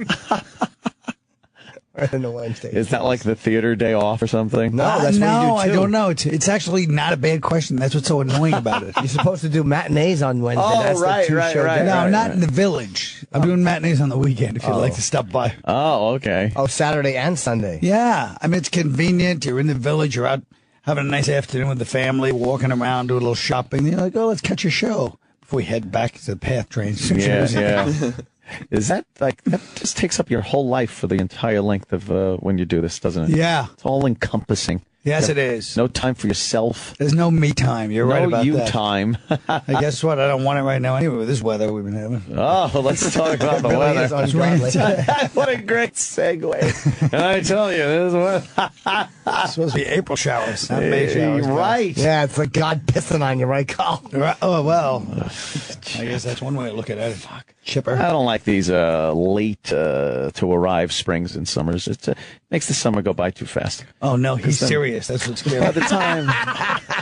No Wednesday. Is that like the theater day off or something? No, that's what you do too. I don't know. It's actually not a bad question. That's what's so annoying about it. You're supposed to do matinees on Wednesday. Oh, that's right. No, not in the village. I'm doing matinees on the weekend if you'd like to stop by. Oh, okay. Oh, Saturday and Sunday. Yeah. I mean, it's convenient. You're in the village. You're out having a nice afternoon with the family, walking around, doing a little shopping. You're like, oh, let's catch a show before we head back to the PATH train. Yeah. Is that that just takes up your whole life for the entire length of when you do this, doesn't it? Yeah. It's all encompassing. Yes, it is. No time for yourself. There's no me time. You're right about that. No you time. I guess what? I don't want it right now anyway with this weather we've been having. Oh, let's talk about the weather. What a great segue. And I tell you, this is it's supposed to be April showers, not May showers. Right. Yeah, it's like God pissing on you, right, Carl? Right. Oh, well. I guess that's one way to look at it. Fuck. Chipper. I don't like these late to arrive springs and summers. It makes the summer go by too fast. Oh, no, he's serious. That's what's scary. By the time...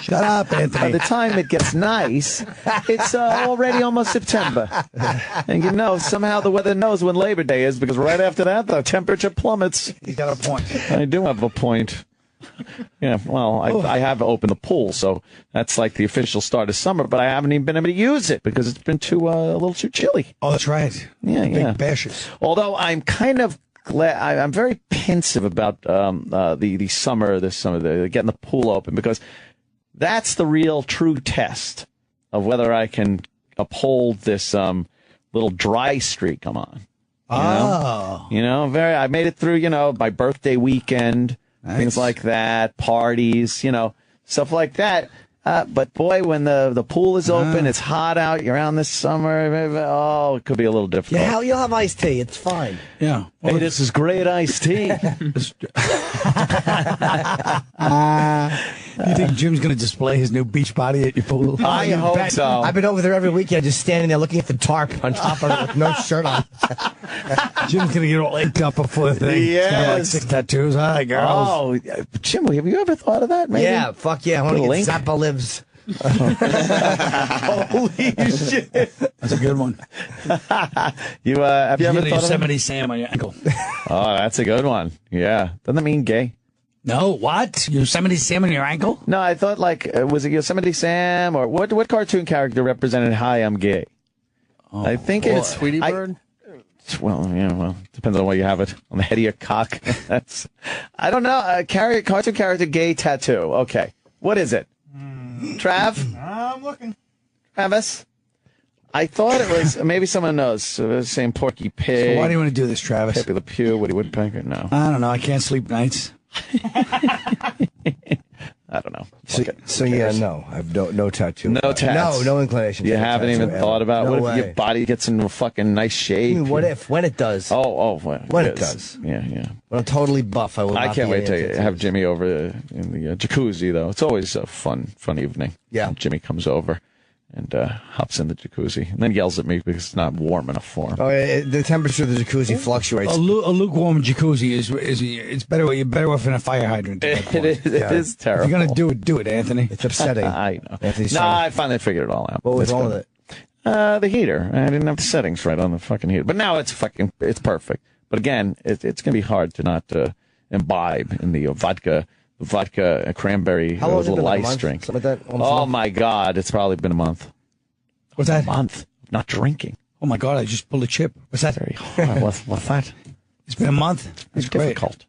Shut up, Anthony. By the time it gets nice, it's already almost September. And somehow the weather knows when Labor Day is, because right after that, the temperature plummets. He's got a point. I do have a point. Yeah, well, I have opened the pool, so that's like the official start of summer, but I haven't even been able to use it because it's been a little too chilly. Oh, that's right. Yeah. Big bashes. Although I'm kind of glad, I'm very pensive about the summer, getting the pool open, because that's the real true test of whether I can uphold this little dry streak I'm on. I made it through, my birthday weekend. Nice. Things like that, parties, stuff like that. But boy, when the pool is open, it's hot out, you're around this summer, it could be a little difficult. Yeah, you'll have iced tea. It's fine. Yeah. Well, hey, this is great iced tea. You think Jim's going to display his new beach body at your pool? I hope so. I've been over there every weekend just standing there looking at the tarp on top of it with no shirt on. Jim's going to get all inked up before the thing. Yes. He's got like 6 tattoos. Hi, girls. Oh, Jim, have you ever thought of that? Maybe? Yeah, fuck yeah. I want to get Zappa Lives. Holy shit. That's a good one. Have you ever thought of Yosemite Sam on your ankle? Oh, that's a good one. Yeah. Doesn't that mean gay? No, what? Yosemite Sam on your ankle? No, I thought was it Yosemite Sam or what cartoon character represented "Hi, I'm gay"? Oh, I think it's Tweety Bird. Well, depends on where you have it on the head of your cock. I don't know. Cartoon character gay tattoo. Okay, what is it? Trav? I'm looking. Travis? I thought it was maybe someone knows. Same Porky Pig. So why do you want to do this, Travis? Pepe Le Pew, Woody Woodpecker. No, I don't know. I can't sleep nights. I don't know. So yeah, no, I have no tattoo. No tats. No inclination. You haven't even thought about what if your body gets into a fucking nice shape? I mean, what if? When it does. When it does. Yeah. When I'm totally buff, I will. I can't wait to have Jimmy over in the jacuzzi, though. It's always a fun evening. Yeah. Jimmy comes over and hops in the jacuzzi and then yells at me because it's not warm enough for him. Oh, the temperature of the jacuzzi fluctuates. A lukewarm jacuzzi is better. You're better off in a fire hydrant. It is terrible. If you're gonna do it, Anthony. It's upsetting. I know. I finally figured it all out. What was wrong with it? The heater. I didn't have the settings right on the fucking heater, but now it's perfect. But again, it's gonna be hard to not imbibe in the vodka cranberry little ice drink. Something like that? Oh my God, it's probably been a month. What's that? A month of not drinking. Oh my God, I just pulled a chip. What's that? Very hard. What's that? It's been a month. It's difficult.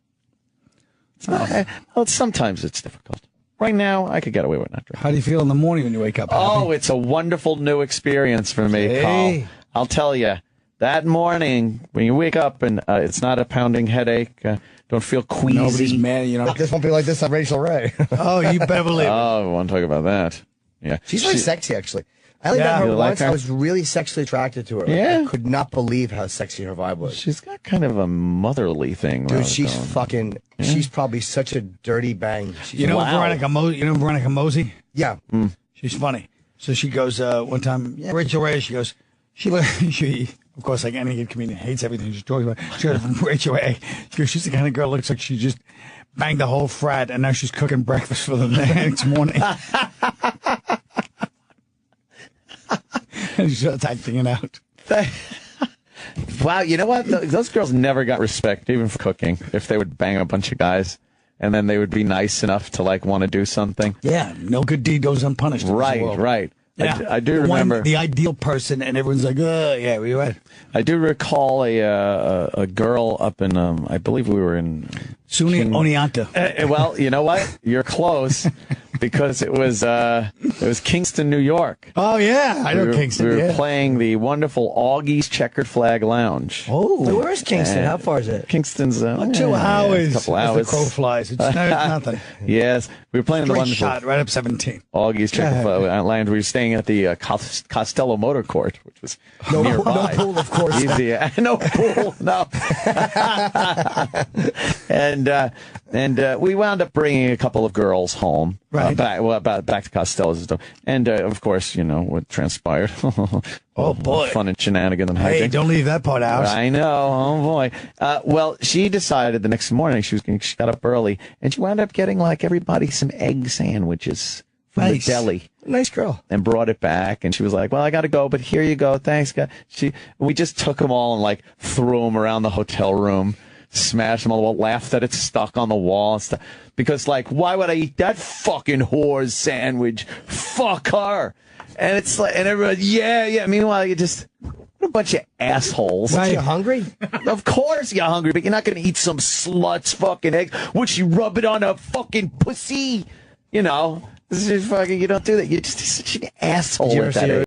Sometimes it's difficult. Right now, I could get away with not drinking. How do you feel in the morning when you wake up? Oh, it's a wonderful new experience for me, Carl. I'll tell you. That morning, when you wake up and it's not a pounding headache, don't feel queasy. Nobody's mad, you know. This won't be like this on Rachel Ray. Oh, you better believe it. Oh, I want to talk about that. Yeah. She's really sexy, actually. I only met her once. I was really sexually attracted to her. Yeah. I could not believe how sexy her vibe was. She's got kind of a motherly thing. Dude, she's fucking... Yeah. She's probably such a dirty bang. You know Veronica Mosey? Yeah. She's funny. So she goes, one time, Rachel Ray, she goes, she of course, like any good comedian, hates everything she's talking about. She goes, Rachel Ray, she's the kind of girl looks like she just banged the whole frat, and now she's cooking breakfast for them the next morning. And she's acting it out. Wow, you know what? Those girls never got respect, even for cooking, if they would bang a bunch of guys. And then they would be nice enough to, like, want to do something. Yeah, no good deed goes unpunished. Right. Yeah. I do remember the ideal person, and everyone's like, yeah, we were. I do recall a girl up in, I believe we were in Oneonta. Well, you know what? You're close because it was Kingston, New York. Oh yeah, I know Kingston. We were playing the wonderful Augie's Checkered Flag Lounge. Oh, where is Kingston? How far is it? Kingston's 2 hours. A couple hours. The crow flies. It's nothing. Yes, we were playing the wonderful shot right up 17. Augie's Checkered Flag Lounge. We were staying at the Costello Motor Court, which was nearby. No pool, of course. No pool, no. And we wound up bringing a couple of girls home, back to Costello's and stuff. And of course, you know what transpired. Oh boy, fun and shenanigans and hey, don't leave that part out. I know. Oh boy. Well, she decided the next morning she got up early and she wound up getting like everybody some egg sandwiches from the deli. Nice girl. And brought it back, and she was like, well, I got to go, but here you go. Thanks, God. We just took them all and, like, threw them around the hotel room, smashed them on the wall, laughed that it's stuck on the wall and stuff. Because, like, why would I eat that fucking whore's sandwich? Fuck her. And it's like, and everybody, yeah. Meanwhile, you just... What a bunch of assholes. Are you hungry? Of course you're hungry, but you're not going to eat some slut's fucking egg. Would she rub it on a fucking pussy? You know... This is fucking, you don't do that. You're just such an asshole at that age.